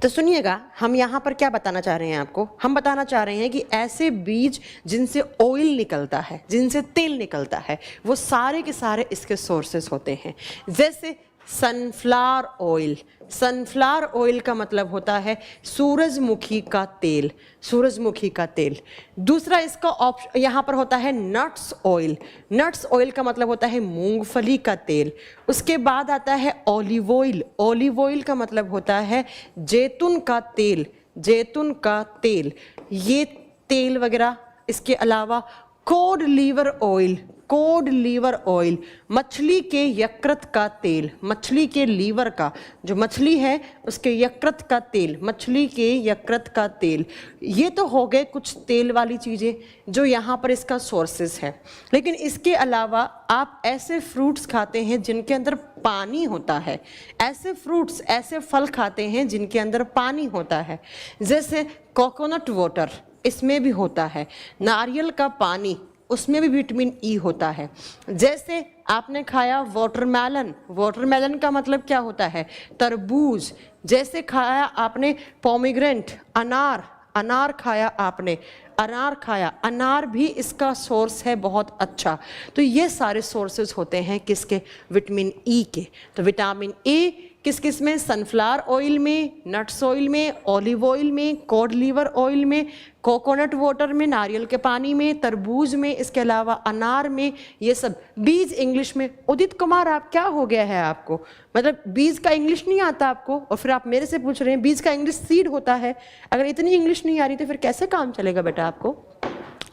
तो सुनिएगा, हम यहाँ पर क्या बताना चाह रहे हैं आपको, हम बताना चाह रहे हैं कि ऐसे बीज जिनसे ऑयल निकलता है, जिनसे तेल निकलता है, वो सारे के सारे इसके सोर्सेस होते हैं। जैसे सनफ्लावर ऑयल, सनफ्लावर ऑयल का मतलब होता है सूरजमुखी का तेल, सूरजमुखी का तेल। दूसरा इसका ऑप्शन यहाँ पर होता है नट्स ऑयल, नट्स ऑयल का मतलब होता है मूंगफली का तेल। उसके बाद आता है ऑलिव ऑयल, ऑलिव ऑयल का मतलब होता है जैतून का तेल, जैतून का तेल, ये तेल वगैरह। इसके अलावा cod liver oil, cod liver oil, मछली के यकृत का तेल, मछली के लीवर का, जो मछली है उसके यकृत का तेल, मछली के यकृत का तेल। ये तो हो गए कुछ तेल वाली चीज़ें जो यहाँ पर इसका सोर्सेस है। लेकिन इसके अलावा आप ऐसे फ्रूट्स खाते हैं जिनके अंदर पानी होता है, ऐसे फ्रूट्स, ऐसे फल खाते हैं जिनके अंदर पानी होता है। जैसे कोकोनट वाटर, इसमें भी होता है। नारियल का पानी, उसमें भी विटामिन ई होता है। जैसे आपने खाया वाटरमेलन, वाटरमेलन का मतलब क्या होता है, तरबूज। जैसे खाया आपने पोमीग्रेनेट, अनार, अनार खाया आपने, अनार खाया, अनार भी इसका सोर्स है बहुत अच्छा। तो ये सारे सोर्सेज होते हैं किसके, विटामिन ई के। तो विटामिन ए किस किस में, सनफ्लावर ऑयल में, नट्स ऑयल में, ऑलिव ऑयल में, कॉड लीवर ऑयल में, कोकोनट वाटर में, नारियल के पानी में, तरबूज में, इसके अलावा अनार में, ये सब। बीज इंग्लिश में, उदित कुमार आप क्या हो गया है आपको, मतलब बीज का इंग्लिश नहीं आता आपको और फिर आप मेरे से पूछ रहे हैं बीज का इंग्लिश सीड होता है। अगर इतनी इंग्लिश नहीं आ रही तो फिर कैसे काम चलेगा बेटा आपको।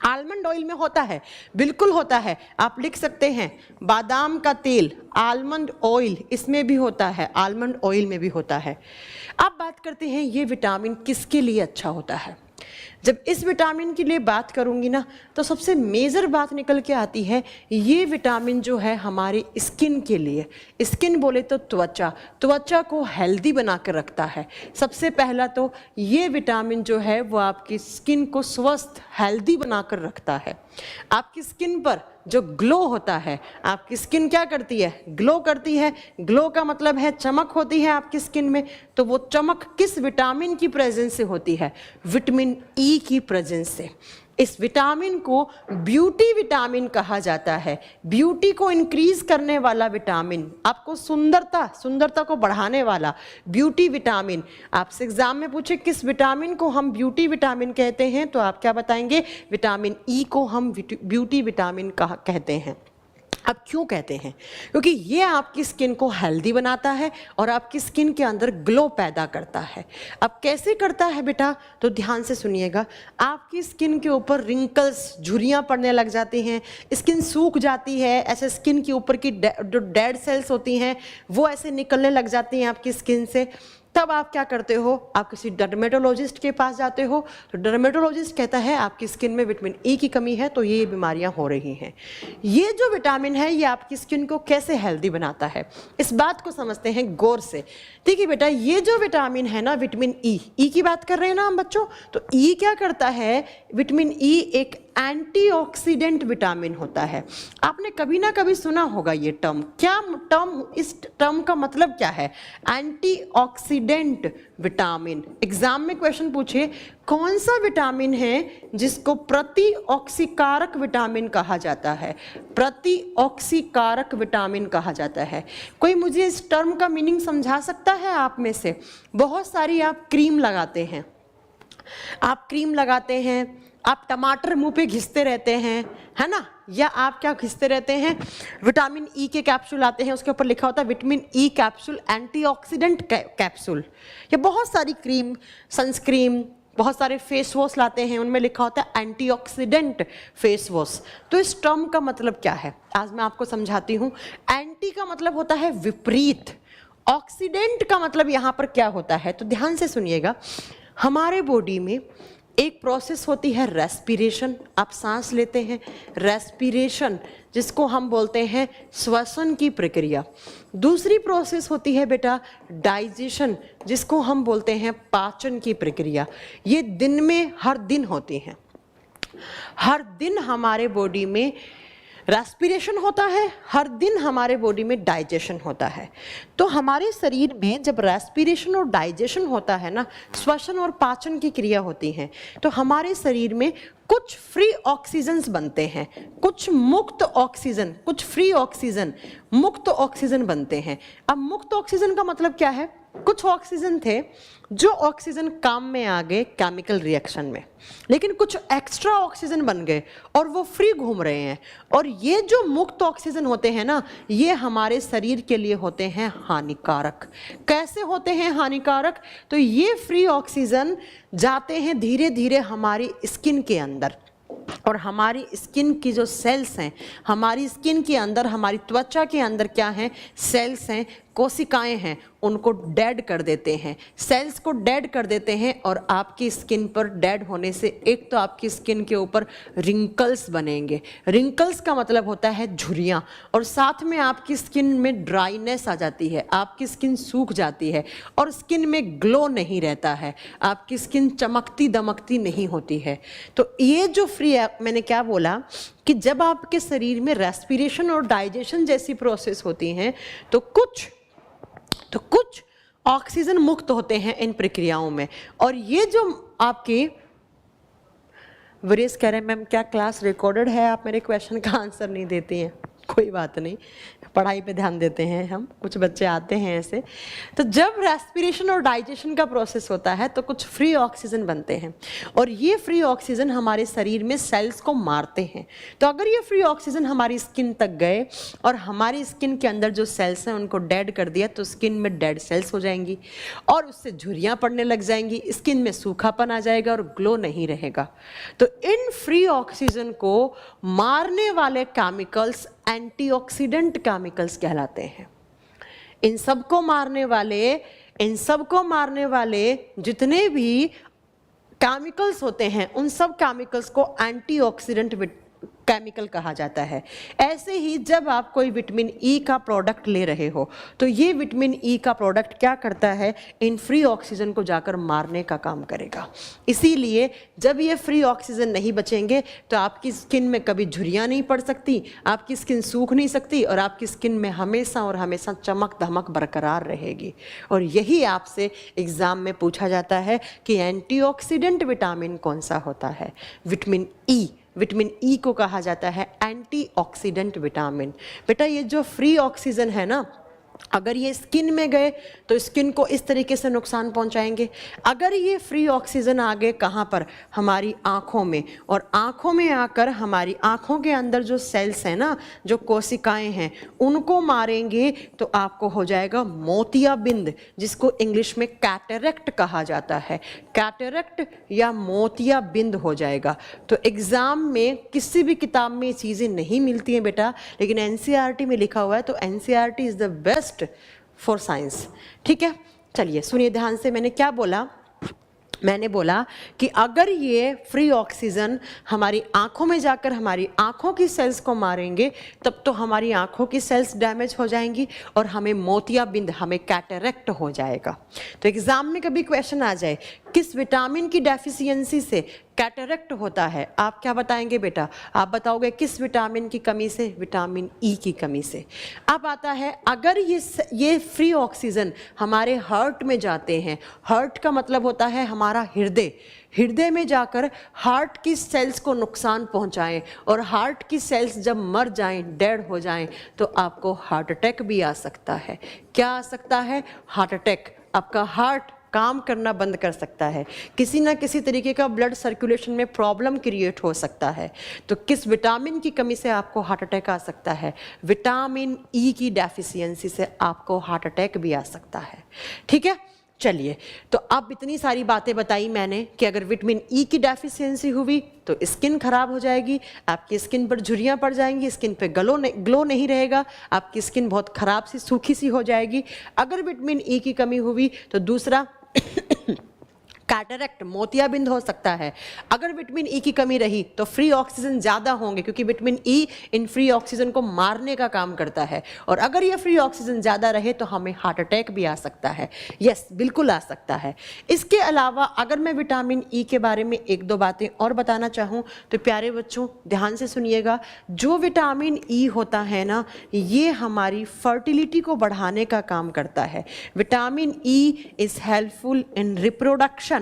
आलमंड ऑयल में होता है, बिल्कुल होता है, आप लिख सकते हैं। बादाम का तेल, आलमंड ऑयल, इसमें भी होता है, आलमंड ऑयल में भी होता है। अब बात करते हैं ये विटामिन किसके लिए अच्छा होता है। जब इस विटामिन के लिए बात करूंगी ना तो सबसे मेजर बात निकल के आती है, ये विटामिन जो है हमारी स्किन के लिए, स्किन बोले तो त्वचा, त्वचा को हेल्दी बना कर रखता है। सबसे पहला तो ये विटामिन जो है वो आपकी स्किन को स्वस्थ हेल्दी बना कर रखता है। आपकी स्किन पर जो ग्लो होता है, आपकी स्किन क्या करती है, ग्लो करती है। ग्लो का मतलब है चमक होती है आपकी स्किन में। तो वो चमक किस विटामिन की प्रेजेंस से होती है, विटामिन ई की प्रेजेंस से। इस विटामिन को ब्यूटी विटामिन कहा जाता है, ब्यूटी को इंक्रीज करने वाला विटामिन, आपको सुंदरता को बढ़ाने वाला ब्यूटी विटामिन। आपसे एग्जाम में पूछे किस विटामिन को हम ब्यूटी विटामिन कहते हैं तो आप क्या बताएंगे, विटामिन ई को हम ब्यूटी विटामिन कहते हैं। अब क्यों कहते हैं, क्योंकि ये आपकी स्किन को हेल्दी बनाता है और आपकी स्किन के अंदर ग्लो पैदा करता है। अब कैसे करता है बेटा, तो ध्यान से सुनिएगा। आपकी स्किन के ऊपर रिंकल्स, झुर्रियाँ पड़ने लग जाती हैं, स्किन सूख जाती है, ऐसे स्किन के ऊपर की जो डेड सेल्स होती हैं वो ऐसे निकलने लग जाती हैं आपकी स्किन से। तब आप क्या करते हो, आप किसी डर्मेटोलॉजिस्ट के पास जाते हो तो डर्मेटोलॉजिस्ट कहता है आपकी स्किन में विटामिन ई की कमी है तो ये बीमारियां हो रही हैं। ये जो विटामिन है ये आपकी स्किन को कैसे हेल्दी बनाता है, इस बात को समझते हैं गौर से। देखिए बेटा, ये जो विटामिन है ना, विटामिन ई की बात कर रहे हैं ना हम बच्चों, तो ई क्या करता है, विटामिन ई एक एंटीऑक्सीडेंट विटामिन होता है। आपने कभी ना कभी सुना होगा ये टर्म। क्या टर्म, इस टर्म का मतलब क्या है, एंटीऑक्सीडेंट विटामिन। एग्जाम में क्वेश्चन पूछे कौन सा विटामिन है जिसको प्रतिऑक्सीकारक विटामिन कहा जाता है, प्रतिऑक्सीकारक विटामिन कहा जाता है। कोई मुझे इस टर्म का मीनिंग समझा सकता है आप में से। बहुत सारी आप क्रीम लगाते हैं, आप टमाटर मुंह पे घिसते रहते हैं, है ना, या आप क्या घिसते रहते हैं, विटामिन ई के कैप्सूल आते हैं, उसके ऊपर लिखा होता है vitamin E capsule, antioxidant capsule. या बहुत सारी क्रीम, सनस्क्रीन, बहुत सारे फेस वॉश लाते हैं, उनमें लिखा होता है एंटीऑक्सीडेंट फेस वॉश। तो इस टर्म का मतलब क्या है, आज मैं आपको समझाती हूँ। एंटी का मतलब होता है विपरीत, ऑक्सीडेंट का मतलब यहाँ पर क्या होता है, तो ध्यान से सुनिएगा। हमारे बॉडी में एक प्रोसेस होती है रेस्पिरेशन, आप सांस लेते हैं, रेस्पिरेशन जिसको हम बोलते हैं श्वसन की प्रक्रिया। दूसरी प्रोसेस होती है बेटा डाइजेशन, जिसको हम बोलते हैं पाचन की प्रक्रिया। ये दिन में हर दिन होती हैं, हर दिन हमारे बॉडी में रेस्पिरेशन होता है, हर दिन हमारे बॉडी में डाइजेशन होता है। तो हमारे शरीर में जब रेस्पिरेशन और डाइजेशन होता है ना, श्वसन और पाचन की क्रिया होती है, तो हमारे शरीर में कुछ फ्री ऑक्सीजन्स बनते हैं, कुछ मुक्त ऑक्सीजन, कुछ फ्री ऑक्सीजन, मुक्त ऑक्सीजन बनते हैं। अब मुक्त ऑक्सीजन का मतलब क्या है, कुछ ऑक्सीजन थे जो ऑक्सीजन काम में आ गए केमिकल रिएक्शन में, लेकिन कुछ एक्स्ट्रा ऑक्सीजन बन गए और वो फ्री घूम रहे हैं। और ये जो मुक्त ऑक्सीजन होते हैं ना, ये हमारे शरीर के लिए होते हैं हानिकारक। कैसे होते हैं हानिकारक, तो ये फ्री ऑक्सीजन जाते हैं धीरे धीरे हमारी स्किन के अंदर, और हमारी स्किन की जो सेल्स हैं, हमारी स्किन के अंदर, हमारी त्वचा के अंदर क्या हैं, सेल्स हैं, कोशिकाएं हैं, उनको डेड कर देते हैं, सेल्स को डेड कर देते हैं। और आपकी स्किन पर डेड होने से एक तो आपकी स्किन के ऊपर रिंकल्स बनेंगे, रिंकल्स का मतलब होता है झुर्रियाँ, और साथ में आपकी स्किन में ड्राइनेस आ जाती है, आपकी स्किन सूख जाती है और स्किन में ग्लो नहीं रहता है, आपकी स्किन चमकती दमकती नहीं होती है। तो ये जो फ्री, मैंने क्या बोला कि जब आपके शरीर में रेस्पिरेशन और डाइजेशन जैसी प्रोसेस होती हैं तो कुछ ऑक्सीजन मुक्त होते हैं इन प्रक्रियाओं में, और ये जो आपके वीरेश कह रहे हैं मैम क्या क्लास रिकॉर्डेड है, आप मेरे क्वेश्चन का आंसर नहीं देती हैं। कोई बात नहीं, पढ़ाई पे ध्यान देते हैं हम, कुछ बच्चे आते हैं ऐसे। तो जब रेस्पिरेशन और डाइजेशन का प्रोसेस होता है तो कुछ फ्री ऑक्सीजन बनते हैं और ये फ्री ऑक्सीजन हमारे शरीर में सेल्स को मारते हैं। तो अगर ये फ्री ऑक्सीजन हमारी स्किन तक गए और हमारी स्किन के अंदर जो सेल्स हैं उनको डेड कर दिया तो स्किन में डेड सेल्स हो जाएंगी और उससे झुर्रियाँ पड़ने लग जाएंगी, स्किन में सूखापन आ जाएगा और ग्लो नहीं रहेगा। तो इन फ्री ऑक्सीजन को मारने वाले केमिकल्स एंटीऑक्सीडेंट केमिकल्स कहलाते हैं। इन सबको मारने वाले जितने भी केमिकल्स होते हैं उन सब केमिकल्स को एंटीऑक्सीडेंट केमिकल कहा जाता है। ऐसे ही जब आप कोई विटामिन ई का प्रोडक्ट ले रहे हो तो ये विटामिन ई का प्रोडक्ट क्या करता है, इन फ्री ऑक्सीजन को जाकर मारने का काम करेगा। इसीलिए जब ये फ्री ऑक्सीजन नहीं बचेंगे तो आपकी स्किन में कभी झुर्रियाँ नहीं पड़ सकती, आपकी स्किन सूख नहीं सकती और आपकी स्किन में हमेशा और हमेशा चमक धमक बरकरार रहेगी। और यही आपसे एग्जाम में पूछा जाता है कि एंटीऑक्सीडेंट विटामिन कौन सा होता है। विटामिन ई, विटामिन ई को कहा जाता है एंटीऑक्सीडेंट विटामिन। बेटा ये जो फ्री ऑक्सीजन है ना, अगर ये स्किन में गए तो स्किन को इस तरीके से नुकसान पहुंचाएंगे। अगर ये फ्री ऑक्सीजन आ गए कहाँ पर, हमारी आँखों में, और आँखों में आकर हमारी आँखों के अंदर जो सेल्स हैं ना, जो कोशिकाएं हैं, उनको मारेंगे तो आपको हो जाएगा मोतियाबिंद, जिसको इंग्लिश में कैटरेक्ट कहा जाता है। कैटरेक्ट या मोतियाबिंद हो जाएगा। तो एग्जाम में किसी भी किताब में ये चीज़ें नहीं मिलती हैं बेटा, लेकिन एनसीईआरटी में लिखा हुआ है। तो NCERT is the best for science. ठीक है, चलिए सुनिए ध्यान से। मैंने क्या बोला, मैंने बोला कि अगर ये फ्री ऑक्सीजन हमारी आंखों में जाकर हमारी आंखों की सेल्स को मारेंगे तब तो हमारी आंखों की सेल्स डैमेज हो जाएंगी और हमें मोतियाबिंद, हमें कैटरेक्ट हो जाएगा। तो एग्जाम में कभी क्वेश्चन आ जाए किस विटामिन की डेफिशिएंसी से कैटरेक्ट होता है, आप क्या बताएंगे बेटा? आप बताओगे किस विटामिन की कमी से? विटामिन ई की कमी से। अब आता है अगर ये फ्री ऑक्सीजन हमारे हार्ट में जाते हैं, हार्ट का मतलब होता है हमारा हृदय, हृदय में जाकर हार्ट की सेल्स को नुकसान पहुंचाएं और हार्ट की सेल्स जब मर जाएं, डेड हो जाएं, तो आपको हार्ट अटैक भी आ सकता है। क्या आ सकता है? Heart attack. आपका हार्ट काम करना बंद कर सकता है, किसी ना किसी तरीके का ब्लड सर्कुलेशन में प्रॉब्लम क्रिएट हो सकता है। तो किस विटामिन की कमी से आपको हार्ट अटैक आ सकता है? विटामिन ई की डेफिशिएंसी से आपको हार्ट अटैक भी आ सकता है। ठीक है, चलिए, तो अब इतनी सारी बातें बताई मैंने कि अगर विटामिन ई की डेफिशिएंसी हुई तो स्किन खराब हो जाएगी, आपकी स्किन पर झुर्रियाँ पड़ जाएंगी, स्किन पे ग्लो नहीं रहेगा, आपकी स्किन बहुत खराब सी सूखी सी हो जाएगी। अगर विटामिन ई की कमी हुई तो दूसरा कैटरेक्ट, मोतियाबिंद हो सकता है। अगर विटामिन ई की कमी रही तो फ्री ऑक्सीजन ज़्यादा होंगे, क्योंकि vitamin E in free oxygen को मारने का काम करता है, और अगर ये फ्री ऑक्सीजन ज़्यादा रहे तो हमें हार्ट अटैक भी आ सकता है। यस, बिल्कुल आ सकता है। इसके अलावा अगर मैं विटामिन ई के बारे में एक दो बातें और बताना चाहूँ तो प्यारे बच्चों ध्यान से सुनिएगा। जो विटामिन ई होता है ना, ये हमारी फर्टिलिटी को बढ़ाने का काम करता है। Vitamin E is helpful in reproduction,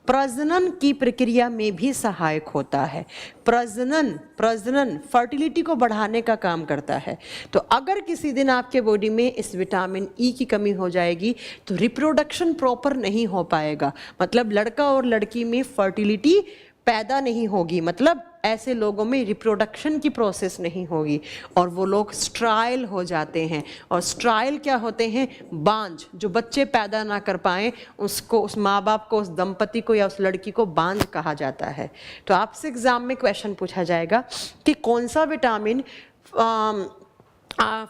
प्रजनन की प्रक्रिया में भी सहायक होता है। प्रजनन फर्टिलिटी को बढ़ाने का काम करता है। तो अगर किसी दिन आपके बॉडी में इस विटामिन ई की कमी हो जाएगी तो रिप्रोडक्शन प्रॉपर नहीं हो पाएगा, मतलब लड़का और लड़की में फर्टिलिटी पैदा नहीं होगी, मतलब ऐसे लोगों में रिप्रोडक्शन की प्रोसेस नहीं होगी और वो लोग स्ट्राइल हो जाते हैं। और स्ट्राइल क्या होते हैं? बांझ, जो बच्चे पैदा ना कर पाएं उसको, उस माँ बाप को, उस दंपति को या उस लड़की को बांझ कहा जाता है। तो आपसे एग्जाम में क्वेश्चन पूछा जाएगा कि कौन सा विटामिन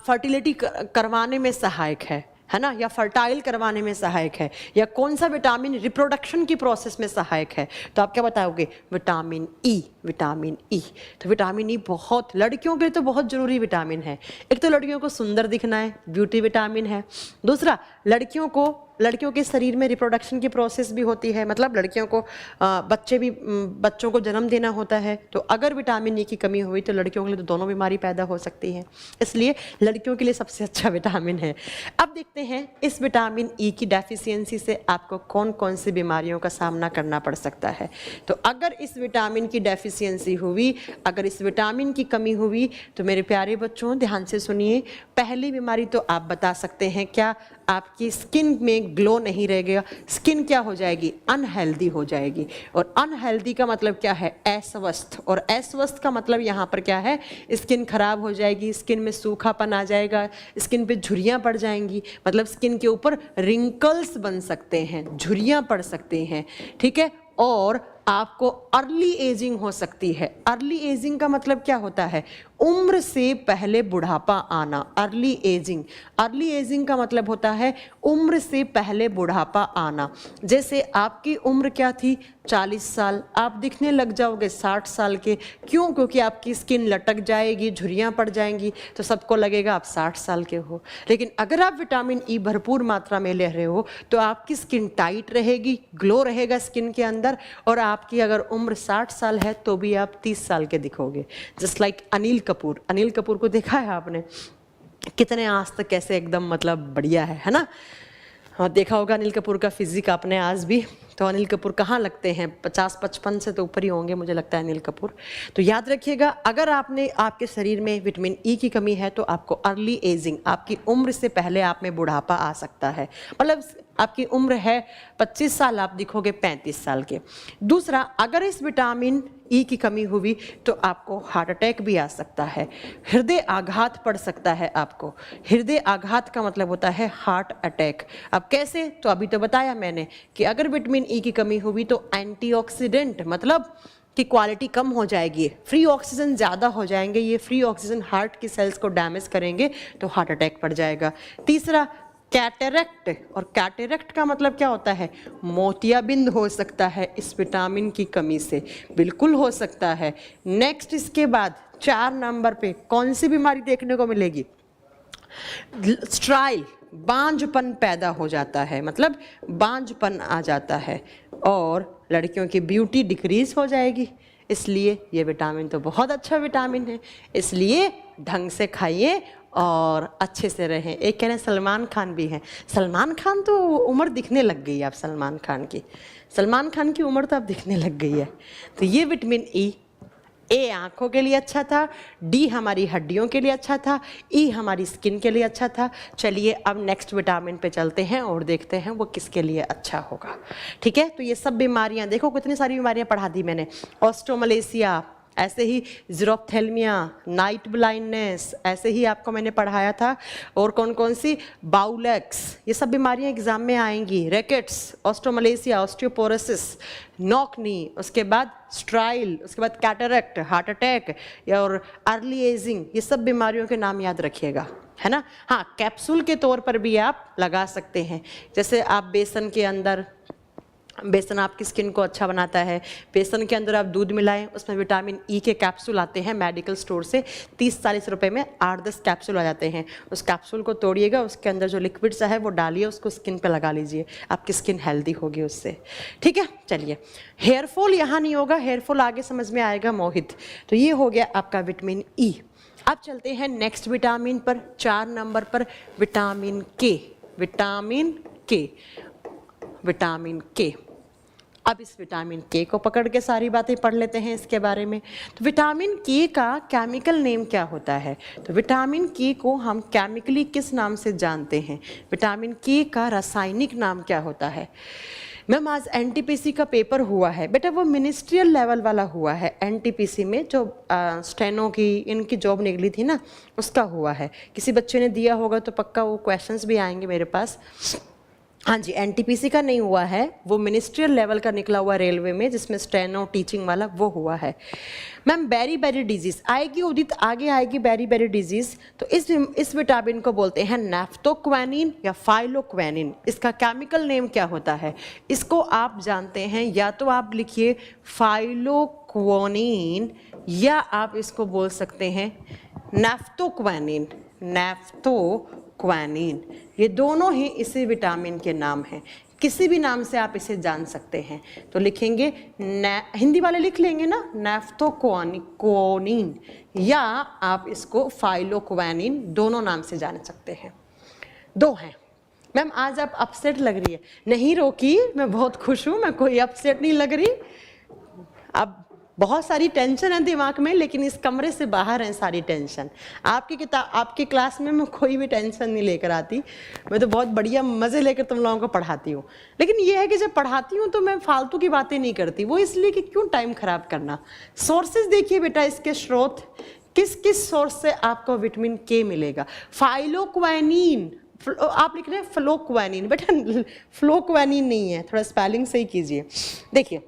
फर्टिलिटी करवाने में सहायक है ना, या फर्टाइल करवाने में सहायक है, या कौन सा विटामिन रिप्रोडक्शन की प्रोसेस में सहायक है? तो आप क्या बताओगे? Vitamin E, vitamin E. तो विटामिन ई बहुत, लड़कियों के लिए तो बहुत जरूरी विटामिन है। एक तो लड़कियों को सुंदर दिखना है, ब्यूटी विटामिन है। दूसरा, लड़कियों को लड़कियों के शरीर में रिप्रोडक्शन की प्रोसेस भी होती है, मतलब लड़कियों को बच्चों को जन्म देना होता है। तो अगर विटामिन ई की कमी हुई तो लड़कियों के लिए तो दोनों बीमारी पैदा हो सकती है, इसलिए लड़कियों के लिए सबसे अच्छा विटामिन है। अब देखते हैं इस विटामिन ई की डेफिशिएंसी से आपको कौन कौन सी बीमारियों का सामना करना पड़ सकता है। तो अगर इस विटामिन की डेफिशिएंसी हुई, अगर इस विटामिन की कमी हुई, तो मेरे प्यारे बच्चों ध्यान से सुनिए। पहली बीमारी तो आप बता सकते हैं क्या, आपकी स्किन में ग्लो नहीं रहेगा, स्किन क्या हो जाएगी, अनहेल्दी हो जाएगी। और अनहेल्दी का मतलब क्या है, अस्वस्थ, और अस्वस्थ का मतलब यहाँ पर क्या है, स्किन खराब हो जाएगी, स्किन में सूखापन आ जाएगा, स्किन पे झुर्रियाँ पड़ जाएंगी, मतलब स्किन के ऊपर रिंकल्स बन सकते हैं, झुर्रियाँ पड़ सकती हैं, ठीक है। और आपको अर्ली एजिंग हो सकती है। अर्ली एजिंग का मतलब क्या होता है, उम्र से पहले बुढ़ापा आना। अर्ली एजिंग का मतलब होता है उम्र से पहले बुढ़ापा आना। जैसे आपकी उम्र क्या थी, 40 साल, आप दिखने लग जाओगे 60 साल के। क्यों? क्योंकि आपकी स्किन लटक जाएगी, झुर्रियाँ पड़ जाएंगी, तो सबको लगेगा आप 60 साल के हो। लेकिन अगर आप विटामिन ई भरपूर मात्रा में ले रहे हो तो आपकी स्किन टाइट रहेगी, ग्लो रहेगा स्किन के अंदर, और आपकी अगर उम्र 60 साल है तो भी आप 30 साल के दिखोगे। जस्ट लाइक अनिल कपूर को देखा है आपने, कितने आज तक कैसे एकदम मतलब बढ़िया है ना। हाँ, देखा होगा अनिल कपूर का फिजिक आपने आज भी। तो अनिल कपूर कहाँ लगते हैं, 50-55 से तो ऊपर ही होंगे मुझे लगता है अनिल कपूर। तो याद रखिएगा, अगर आपके शरीर में विटामिन ई की कमी है तो आपको अर्ली एजिंग, आपकी उम्र से पहले आप में बुढ़ापा आ सकता है। मतलब आपकी उम्र है 25 साल, आप दिखोगे 35 साल के। दूसरा, अगर इस विटामिन ई की कमी हुई तो आपको हार्ट अटैक भी आ सकता है, हृदय आघात पड़ सकता है आपको। हृदय आघात का मतलब होता है हार्ट अटैक। अब कैसे, तो अभी तो बताया मैंने कि अगर विटामिन ई की कमी हुई तो एंटीऑक्सीडेंट मतलब की क्वालिटी कम हो जाएगी, फ्री ऑक्सीजन ज़्यादा हो जाएंगे, ये फ्री ऑक्सीजन हार्ट की सेल्स को डैमेज करेंगे तो हार्ट अटैक पड़ जाएगा। तीसरा, कैटरेक्ट, और कैटरेक्ट का मतलब क्या होता है, मोतियाबिंद हो सकता है इस विटामिन की कमी से, बिल्कुल हो सकता है। नेक्स्ट, इसके बाद 4 नंबर पे कौन सी बीमारी देखने को मिलेगी, स्ट्राइल, बांझपन पैदा हो जाता है, मतलब बांझपन आ जाता है, और लड़कियों की ब्यूटी डिक्रीज हो जाएगी। इसलिए ये विटामिन तो बहुत अच्छा विटामिन है, इसलिए ढंग से खाइए और अच्छे से रहें। एक कह रहे हैं सलमान खान भी हैं, सलमान खान तो उम्र दिखने लग गई है अब, सलमान खान की उम्र तो अब दिखने लग गई है। तो ये विटामिन ई, ए आँखों के लिए अच्छा था, डी हमारी हड्डियों के लिए अच्छा था, ई हमारी स्किन के लिए अच्छा था। चलिए अब नेक्स्ट विटामिन पे चलते हैं और देखते हैं वो किसके लिए अच्छा होगा। ठीक है, तो ये सब बीमारियां देखो, कितनी सारी बीमारियां पढ़ा दी मैंने। ऑस्ट्रोमलेशिया, ऐसे ही ज़ीरोफ्थेल्मिया, नाइट ब्लाइंडनेस, ऐसे ही आपको मैंने पढ़ाया था। और कौन कौन सी, बाउलेक्स, ये सब बीमारियां एग्जाम में आएंगी। रैकेट्स, ऑस्ट्रोमलेशिया, ऑस्टियोपोरोसिस, नॉक नी, उसके बाद स्ट्राइल, उसके बाद कैटरेक्ट, हार्ट अटैक और अर्ली एजिंग, ये सब बीमारियों के नाम याद रखिएगा, है ना। हाँ, कैप्सूल के तौर पर भी आप लगा सकते हैं। जैसे आप बेसन के अंदर, बेसन आपकी स्किन को अच्छा बनाता है, बेसन के अंदर आप दूध मिलाएं, उसमें विटामिन ई के कैप्सूल आते हैं मेडिकल स्टोर से, 30-40 रुपए में 8-10 कैप्सूल आ जाते हैं। उस कैप्सूल को तोड़िएगा, उसके अंदर जो लिक्विड सा है वो डालिए, उसको स्किन पे लगा लीजिए, आपकी स्किन हेल्दी होगी उससे। ठीक है, चलिए, हेयरफॉल यहाँ नहीं होगा, हेयरफॉल आगे समझ में आएगा मोहित। तो ये हो गया आपका विटामिन ई। अब चलते हैं नेक्स्ट विटामिन पर, 4 नंबर पर विटामिन के। विटामिन के, अब इस विटामिन के को पकड़ के सारी बातें पढ़ लेते हैं इसके बारे में। तो विटामिन के का केमिकल नेम क्या होता है, तो विटामिन के को हम केमिकली किस नाम से जानते हैं, विटामिन के का रासायनिक नाम क्या होता है। मैम आज एनटीपीसी का पेपर हुआ है बेटा, वो मिनिस्ट्रियल लेवल वाला हुआ है। एनटीपीसी में जो स्टेनो की इनकी जॉब निकली थी ना, उसका हुआ है। किसी बच्चे ने दिया होगा तो पक्का वो क्वेश्चंस भी आएंगे मेरे पास। हाँ जी, एनटीपीसी का नहीं हुआ है, वो मिनिस्ट्रियल लेवल का निकला हुआ रेलवे में, जिसमें स्टेनो टीचिंग वाला वो हुआ है। मैम बेरी डिजीज आएगी उदित, आगे आएगी बेरी डिजीज। तो इस विटामिन को बोलते हैं नैफ्थोक्वेनिन या फाइलोक्वेनिन। इसका केमिकल नेम क्या होता है, इसको आप जानते हैं, या तो आप लिखिए फाइलोक्वेनिन, या आप इसको बोल सकते हैं नैफ्थोक्वेनिन। क्वानिन, ये दोनों ही इसी विटामिन के नाम हैं। किसी भी नाम से आप इसे जान सकते हैं। तो लिखेंगे, हिंदी वाले लिख लेंगे ना, नैफ्थोक्वानिन, या आप इसको फाइलोक्वानिन, दोनों नाम से जान सकते हैं। दो हैं। मैम आज आप अपसेट लग रही है। नहीं रोकी, मैं बहुत खुश हूँ, मैं कोई अपसेट नहीं लग रही। अब बहुत सारी टेंशन है दिमाग में, लेकिन इस कमरे से बाहर है सारी टेंशन। आपकी क्लास में मैं कोई भी टेंशन नहीं लेकर आती, मैं तो बहुत बढ़िया मज़े लेकर तुम लोगों को पढ़ाती हूँ। लेकिन ये है कि जब पढ़ाती हूँ तो मैं फालतू की बातें नहीं करती, वो इसलिए कि क्यों टाइम खराब करना। सोर्सेज देखिए बेटा, इसके स्रोत किस किस सोर्स से आपको विटामिन के मिलेगा। फाइलोक्वानिन, आप लिख रहे हैं फ्लोक्वानिन, बेटा फ्लोक्वानिन नहीं है, थोड़ा स्पेलिंग सही कीजिए। देखिए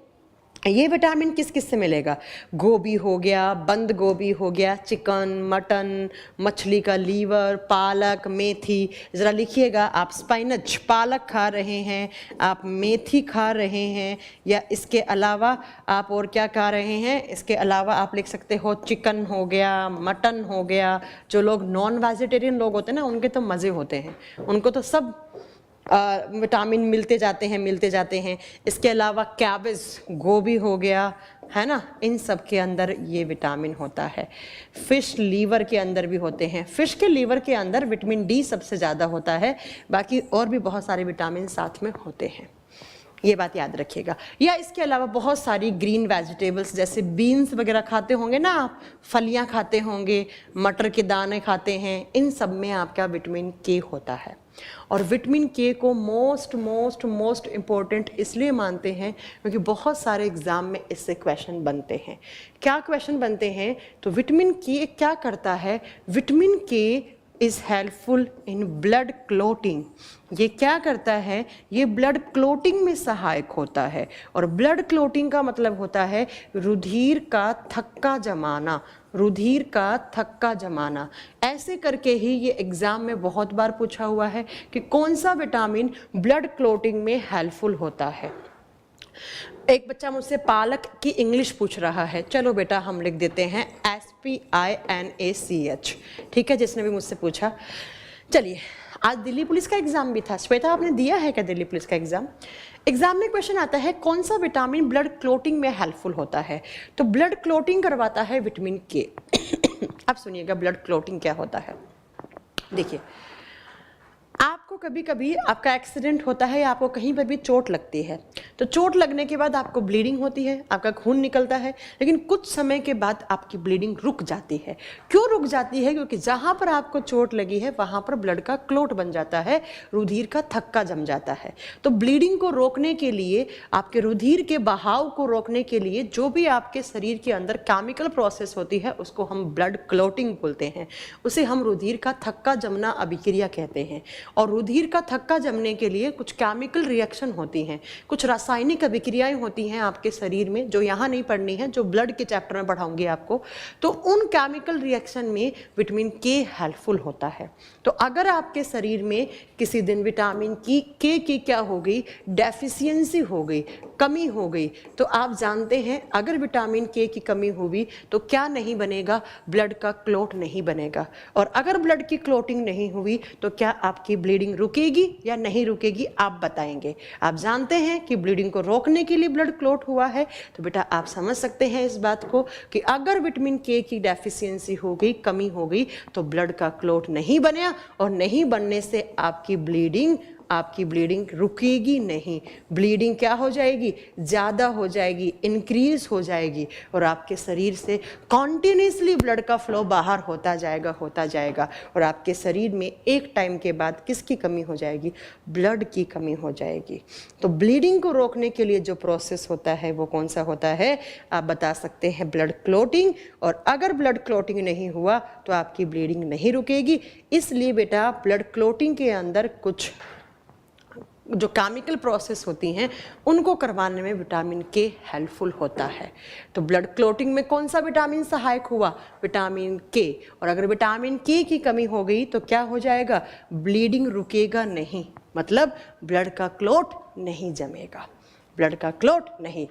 ये विटामिन किस किस से मिलेगा, गोभी हो गया, बंद गोभी हो गया, चिकन, मटन, मछली का लीवर, पालक, मेथी। ज़रा लिखिएगा, आप स्पाइनच, पालक खा रहे हैं, आप मेथी खा रहे हैं, या इसके अलावा आप और क्या खा रहे हैं। इसके अलावा आप लिख सकते हो चिकन हो गया, मटन हो गया। जो लोग नॉन वेजिटेरियन लोग होते हैं ना, उनके तो मज़े होते हैं, उनको तो सब विटामिन मिलते जाते हैं। इसके अलावा कैबेज, गोभी हो गया, है ना, इन सब के अंदर ये विटामिन होता है। फिश लीवर के अंदर भी होते हैं। फिश के लीवर के अंदर विटामिन डी सबसे ज़्यादा होता है, बाकी और भी बहुत सारे विटामिन साथ में होते हैं, ये बात याद रखिएगा। या इसके अलावा बहुत सारी ग्रीन वेजिटेबल्स, जैसे बीन्स वगैरह खाते होंगे ना आप, फलियां खाते होंगे, मटर के दाने खाते हैं, इन सब में आपका विटामिन के होता है। और विटामिन के को मोस्ट इम्पोर्टेंट इसलिए मानते हैं क्योंकि बहुत सारे एग्जाम में इससे क्वेश्चन बनते हैं। क्या क्वेश्चन बनते हैं, तो विटामिन के क्या करता है, विटामिन के is helpful in blood clotting. ये क्या करता है, ये ब्लड क्लोटिंग में सहायक होता है। और ब्लड क्लोटिंग का मतलब होता है रुधिर का थक्का जमाना, रुधिर का थक्का जमाना। ऐसे करके ही ये एग्जाम में बहुत बार पूछा हुआ है कि कौन सा विटामिन ब्लड क्लोटिंग में हेल्पफुल होता है। एक बच्चा मुझसे पालक की इंग्लिश पूछ रहा है, चलो बेटा हम लिख देते हैं SPINACH, ठीक है, जिसने भी मुझसे पूछा। चलिए, आज दिल्ली पुलिस का एग्जाम भी था। श्वेता आपने दिया है क्या दिल्ली पुलिस का एग्जाम? एग्जाम में क्वेश्चन आता है कौन सा विटामिन ब्लड क्लोटिंग में हेल्पफुल होता है, तो ब्लड क्लोटिंग करवाता है विटामिन के। अब सुनिएगा ब्लड क्लोटिंग क्या होता है। देखिए, आपको कभी कभी आपका एक्सीडेंट होता है या आपको कहीं पर भी चोट लगती है, तो चोट लगने के बाद आपको ब्लीडिंग होती है, आपका खून निकलता है, लेकिन कुछ समय के बाद आपकी ब्लीडिंग रुक जाती है। क्यों रुक जाती है? क्योंकि जहाँ पर आपको चोट लगी है वहाँ पर ब्लड का क्लोट बन जाता है, रुधिर का थक्का जम जाता है। तो ब्लीडिंग को रोकने के लिए, आपके रुधिर के बहाव को रोकने के लिए जो भी आपके शरीर के अंदर केमिकल प्रोसेस होती है उसको हम ब्लड क्लोटिंग बोलते हैं। उसे हम रुधिर का थक्का जमना अभिक्रिया कहते हैं। और रुधिर का थक्का जमने के लिए कुछ केमिकल रिएक्शन होती हैं, कुछ रासायनिक अभिक्रियाएं होती हैं आपके शरीर में, जो यहाँ नहीं पढ़नी है, जो ब्लड के चैप्टर में पढ़ाऊंगी आपको। तो उन केमिकल रिएक्शन में विटामिन के हेल्पफुल होता है। तो अगर आपके शरीर में किसी दिन विटामिन के की क्या हो गई, डेफिशिएंसी हो गई, कमी हो गई, तो आप जानते हैं अगर विटामिन के की कमी हुई तो क्या नहीं बनेगा, ब्लड का क्लोट नहीं बनेगा। और अगर ब्लड की क्लोटिंग नहीं हुई तो क्या आपकी ब्लीडिंग रुकेगी या नहीं रुकेगी, आप बताएंगे। आप जानते हैं कि ब्लीडिंग को रोकने के लिए ब्लड क्लोट हुआ है, तो बेटा आप समझ सकते हैं इस बात को कि अगर विटामिन के की डेफिशिएंसी हो गई, कमी हो गई, तो ब्लड का क्लोट नहीं बना, और नहीं बनने से आपकी ब्लीडिंग रुकेगी नहीं। ब्लीडिंग क्या हो जाएगी, ज़्यादा हो जाएगी, इंक्रीज हो जाएगी, और आपके शरीर से कॉन्टिन्यूसली ब्लड का फ्लो बाहर होता जाएगा। और आपके शरीर में एक टाइम के बाद किसकी कमी हो जाएगी, ब्लड की कमी हो जाएगी। तो ब्लीडिंग को रोकने के लिए जो प्रोसेस होता है वो कौन सा होता है, आप बता सकते हैं ब्लड क्लोटिंग। और अगर ब्लड क्लोटिंग नहीं हुआ तो आपकी ब्लीडिंग नहीं रुकेगी। इसलिए बेटा ब्लड क्लोटिंग के अंदर कुछ जो केमिकल प्रोसेस होती हैं उनको करवाने में विटामिन के हेल्पफुल होता है। तो ब्लड क्लोटिंग में कौन सा विटामिन सहायक हुआ, विटामिन के। और अगर विटामिन के की कमी हो गई तो क्या हो जाएगा, ब्लीडिंग रुकेगा नहीं, मतलब ब्लड का क्लोट नहीं जमेगा। ब्लड का क्लॉट नहीं।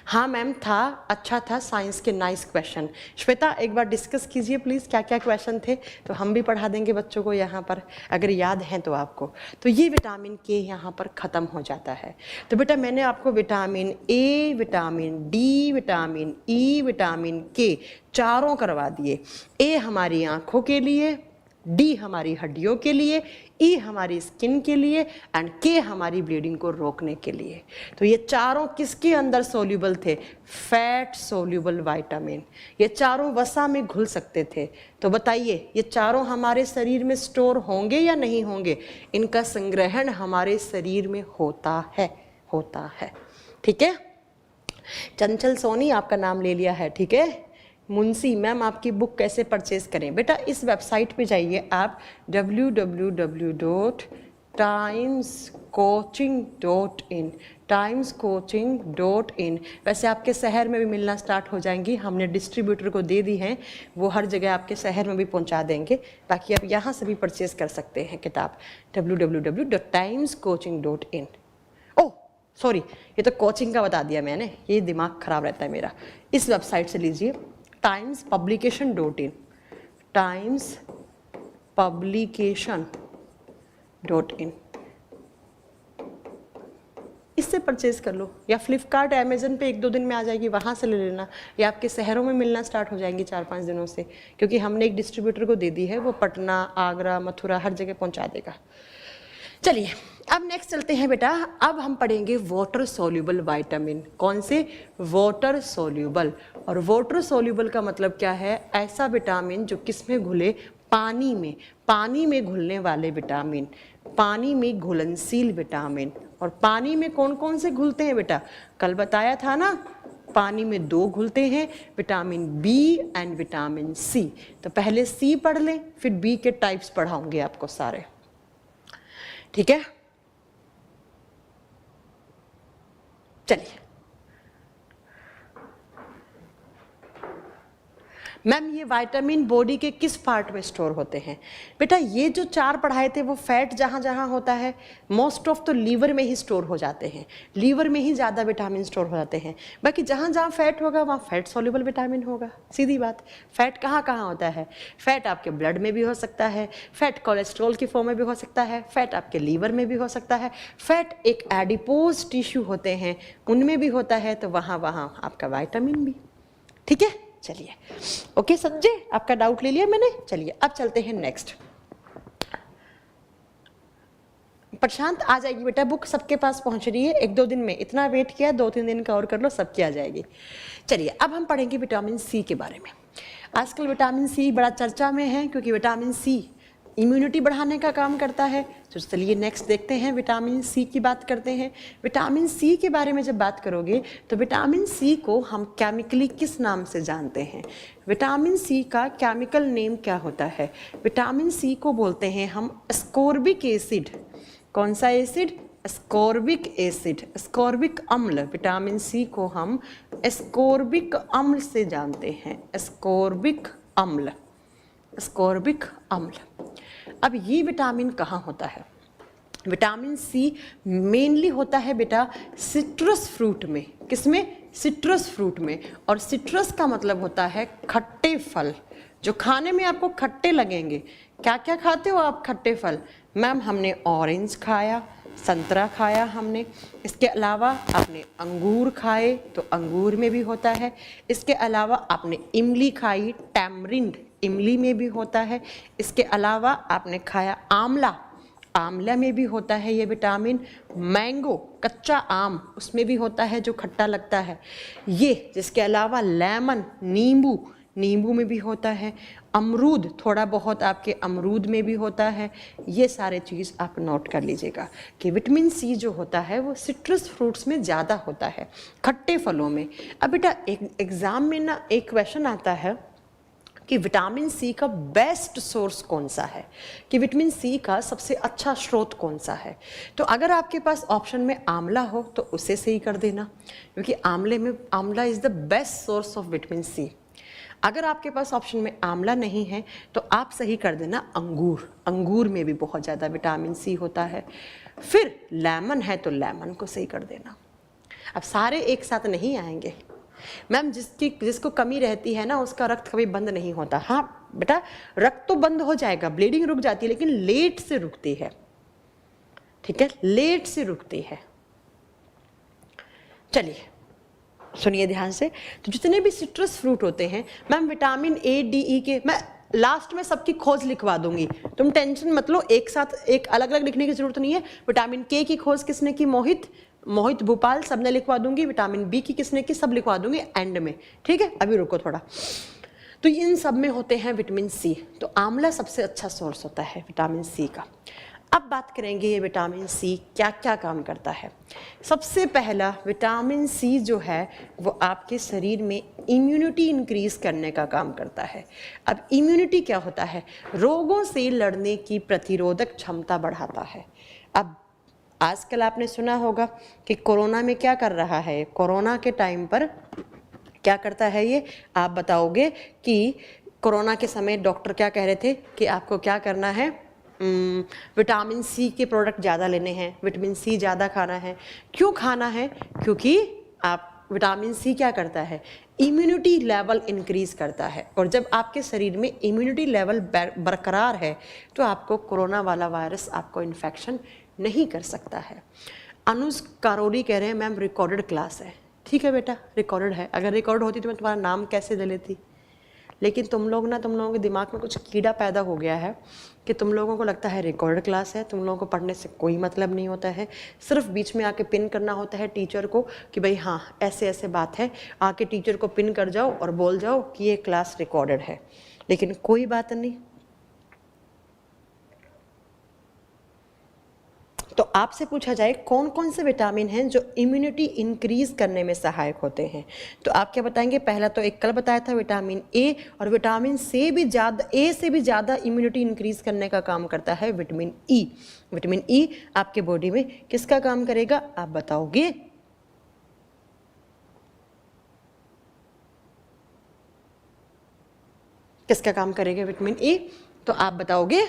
हाँ मैम था, अच्छा था, साइंस के नाइस क्वेश्चन। श्वेता एक बार डिस्कस कीजिए प्लीज़, क्या क्या क्वेश्चन थे, तो हम भी पढ़ा देंगे बच्चों को यहाँ पर अगर याद हैं तो आपको। तो ये विटामिन के यहाँ पर ख़त्म हो जाता है। तो बेटा मैंने आपको vitamin A, vitamin D, vitamin E, vitamin के चारों करवा दिए। ए हमारी आँखों के लिए, डी हमारी हड्डियों के लिए, ई हमारी स्किन के लिए एंड के हमारी ब्लीडिंग को रोकने के लिए। तो ये चारों किसके अंदर सोल्यूबल थे? Fat soluble vitamin. ये चारों वसा में घुल सकते थे। तो बताइए ये चारों हमारे शरीर में स्टोर होंगे या नहीं होंगे? इनका संग्रहण हमारे शरीर में होता है। ठीक है, चंचल सोनी आपका नाम ले लिया है। ठीक है, मुंशी मैम आपकी बुक कैसे परचेज करें? बेटा इस वेबसाइट पे जाइए आप www.timescoaching.in, timescoaching.in। वैसे आपके शहर में भी मिलना स्टार्ट हो जाएंगी, हमने डिस्ट्रीब्यूटर को दे दी हैं, वो हर जगह आपके शहर में भी पहुंचा देंगे। बाकी आप यहाँ से भी परचेज कर सकते हैं किताब www.timescoaching.in। ओह सॉरी, ये तो कोचिंग का बता दिया मैंने, ये दिमाग खराब रहता है मेरा। इस वेबसाइट से लीजिए timespublication.in, timespublication.in, इससे परचेज कर लो। या फ्लिपकार्ट, अमेजन पे 1-2 दिन में आ जाएगी, वहाँ से ले लेना। या आपके शहरों में मिलना स्टार्ट हो जाएंगी 4-5 दिनों से, क्योंकि हमने एक डिस्ट्रीब्यूटर को दे दी है, वो पटना, आगरा, मथुरा हर जगह पहुँचा देगा। चलिए अब नेक्स्ट चलते हैं बेटा, अब हम पढ़ेंगे वाटर सोल्यूबल विटामिन। कौन से? Water soluble. और वाटर सोल्यूबल का मतलब क्या है? ऐसा विटामिन जो किस में घुले? पानी में। पानी में घुलने वाले विटामिन, पानी में घुलनशील विटामिन। और पानी में कौन कौन से घुलते हैं बेटा? कल बताया था ना, पानी में 2 घुलते हैं, vitamin B and vitamin C. तो पहले सी पढ़ लें, फिर बी के टाइप्स पढ़ाऊंगे आपको सारे। ठीक है, चलिए मैम ये विटामिन बॉडी के किस पार्ट में स्टोर होते हैं? बेटा ये जो 4 पढ़ाए थे वो फैट जहाँ जहाँ होता है, मोस्ट ऑफ तो लीवर में ही स्टोर हो जाते हैं, लीवर में ही ज़्यादा विटामिन स्टोर हो जाते हैं। बाकी जहाँ जहाँ फैट होगा वहाँ फैट सोल्यूबल विटामिन होगा, सीधी बात। फैट कहाँ कहाँ होता है? फैट आपके ब्लड में भी हो सकता है, फैट कोलेस्ट्रॉल की फॉर्म में भी हो सकता है, फैट आपके लीवर में भी हो सकता है, फैट एक एडिपोज टिश्यू होते हैं उनमें भी होता है, तो वहाँ वहाँ आपका विटामिन भी। ठीक है, चलिए ओके संजय, आपका डाउट ले लिया मैंने। चलिए अब चलते हैं नेक्स्ट। प्रशांत आ जाएगी बेटा, बुक सबके पास पहुंच रही है 1-2 दिन में, इतना वेट किया, 2-3 दिन का और कर लो, सबकी आ जाएगी। चलिए अब हम पढ़ेंगे विटामिन सी के बारे में। आजकल विटामिन सी बड़ा चर्चा में है, क्योंकि विटामिन सी इम्यूनिटी बढ़ाने का काम करता है। तो चलिए नेक्स्ट देखते हैं, विटामिन सी की बात करते हैं। विटामिन सी के बारे में जब बात करोगे तो विटामिन सी को हम केमिकली किस नाम से जानते हैं? विटामिन सी का केमिकल नेम क्या होता है? विटामिन सी को बोलते हैं हम एस्कॉर्बिक एसिड। कौन सा एसिड? एस्कॉर्बिक एसिड, एस्कॉर्बिक अम्ल। विटामिन सी को हम एस्कॉर्बिक अम्ल से जानते हैं, एस्कॉर्बिक अम्ल, एस्कॉर्बिक अम्ल। अब ये विटामिन कहाँ होता है? विटामिन सी मेनली होता है बेटा सिट्रस फ्रूट में। किसमें? सिट्रस फ्रूट में। और सिट्रस का मतलब होता है खट्टे फल, जो खाने में आपको खट्टे लगेंगे। क्या क्या खाते हो आप खट्टे फल? मैम हमने ऑरेंज खाया, संतरा खाया हमने, इसके अलावा आपने अंगूर खाए तो अंगूर में भी होता है, इसके अलावा आपने इमली खाई, टैमरिंड इमली में भी होता है, इसके अलावा आपने खाया आंवला, आंवला में भी होता है ये विटामिन। मैंगो कच्चा आम, उसमें भी होता है जो खट्टा लगता है ये। जिसके अलावा लेमन नींबू, नींबू में भी होता है। अमरूद थोड़ा बहुत आपके अमरूद में भी होता है। ये सारे चीज़ आप नोट कर लीजिएगा कि विटामिन सी जो होता है वो सिट्रस फ्रूट्स में ज़्यादा होता है, खट्टे फलों में। अब बेटा एक एग्ज़ाम में ना एक क्वेश्चन आता है कि विटामिन सी का बेस्ट सोर्स कौन सा है, कि विटामिन सी का सबसे अच्छा स्रोत कौन सा है। तो अगर आपके पास ऑप्शन में आंवला हो तो उसे सही कर देना, क्योंकि amla is the best source of vitamin C. अगर आपके पास ऑप्शन में आंवला नहीं है तो आप सही कर देना अंगूर, अंगूर में भी बहुत ज़्यादा विटामिन सी होता है। फिर लेमन है तो लेमन को सही कर देना। अब सारे एक साथ नहीं आएंगे मैम, जिसको कमी रहती है ना उसका रक्त कभी बंद नहीं होता। हाँ बेटा, रक्त तो बंद हो जाएगा, ब्लीडिंग रुक जाती है, लेकिन लेट से रुकती है, ठीक है, लेट से रुकती है। चलिए सुनिए ध्यान से। तो जितने भी सिट्रस फ्रूट होते हैं ma'am, vitamin A D E के मैं लास्ट में सबकी खोज लिखवा दूंगी, तुम टेंशन मत लो, एक साथ एक अलग अलग लिखने की जरूरत नहीं है। विटामिन के की खोज किसने की? मोहित भोपाल, सबने लिखवा दूंगी। विटामिन बी की किसने की? सब लिखवा दूंगी एंड में, ठीक है। अभी रुको थोड़ा। तो इन सब में होते हैं विटामिन सी, तो आंवला सबसे अच्छा सोर्स होता है विटामिन सी का। अब बात करेंगे ये विटामिन सी क्या क्या काम करता है। सबसे पहला विटामिन सी जो है वो आपके शरीर में इम्यूनिटी इंक्रीज करने का काम करता है। अब इम्यूनिटी क्या होता है? रोगों से लड़ने की प्रतिरोधक क्षमता बढ़ाता है। अब आजकल आपने सुना होगा कि कोरोना में क्या कर रहा है, कोरोना के टाइम पर क्या करता है ये आप बताओगे कि कोरोना के समय डॉक्टर क्या कह रहे थे कि आपको क्या करना है, विटामिन सी के प्रोडक्ट ज़्यादा लेने हैं, विटामिन सी ज़्यादा खाना है। क्यों खाना है? क्योंकि आप विटामिन सी क्या करता है? इम्यूनिटी लेवल इंक्रीज करता है, और जब आपके शरीर में इम्यूनिटी लेवल बरकरार है तो आपको कोरोना वाला वायरस आपको इन्फेक्शन नहीं कर सकता है। अनुज कारोली कह रहे हैं मैम रिकॉर्डेड क्लास है। ठीक है बेटा, रिकॉर्डेड है, अगर रिकॉर्ड होती तो मैं तुम्हारा नाम कैसे दे लेती, लेकिन तुम लोगों के दिमाग में कुछ कीड़ा पैदा हो गया है कि तुम लोगों को लगता है रिकॉर्ड क्लास है, तुम लोगों को पढ़ने से कोई मतलब नहीं होता है, सिर्फ बीच में आके पिन करना होता है टीचर को कि भाई हाँ ऐसे ऐसे बात है, आके टीचर को पिन कर जाओ और बोल जाओ कि ये क्लास रिकॉर्डेड है। लेकिन कोई बात नहीं। तो आपसे पूछा जाए कौन कौन से विटामिन हैं जो इम्यूनिटी इंक्रीज करने में सहायक होते हैं, तो आप क्या बताएंगे? पहला तो एक कल बताया था विटामिन ए, और विटामिन से भी ज़्यादा, ए से भी ज़्यादा इम्यूनिटी इंक्रीज करने का काम करता है विटामिन ई। विटामिन ई आपके बॉडी में किसका काम करेगा आप बताओगे? किसका काम करेगा विटामिन ई? तो आप बताओगे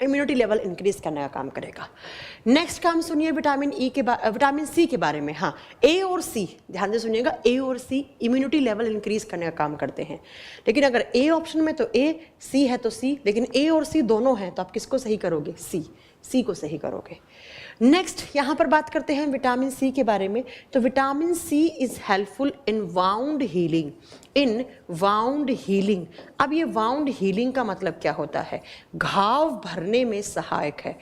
इम्यूनिटी लेवल इंक्रीज करने का काम करेगा। नेक्स्ट काम सुनिए विटामिन ई के विटामिन सी के बारे में। हाँ, ए और सी ध्यान से सुनिएगा, ए और सी इम्यूनिटी लेवल इंक्रीज करने का काम करते हैं। लेकिन अगर ए ऑप्शन में तो ए, सी है तो सी, लेकिन ए और सी दोनों हैं तो आप किसको सही करोगे? सी को सही करोगे। नेक्स्ट यहाँ पर बात करते हैं विटामिन सी के बारे में। तो vitamin C is helpful in wound healing. अब ये वाउंड हीलिंग का मतलब क्या होता है? घाव भरने में सहायक है।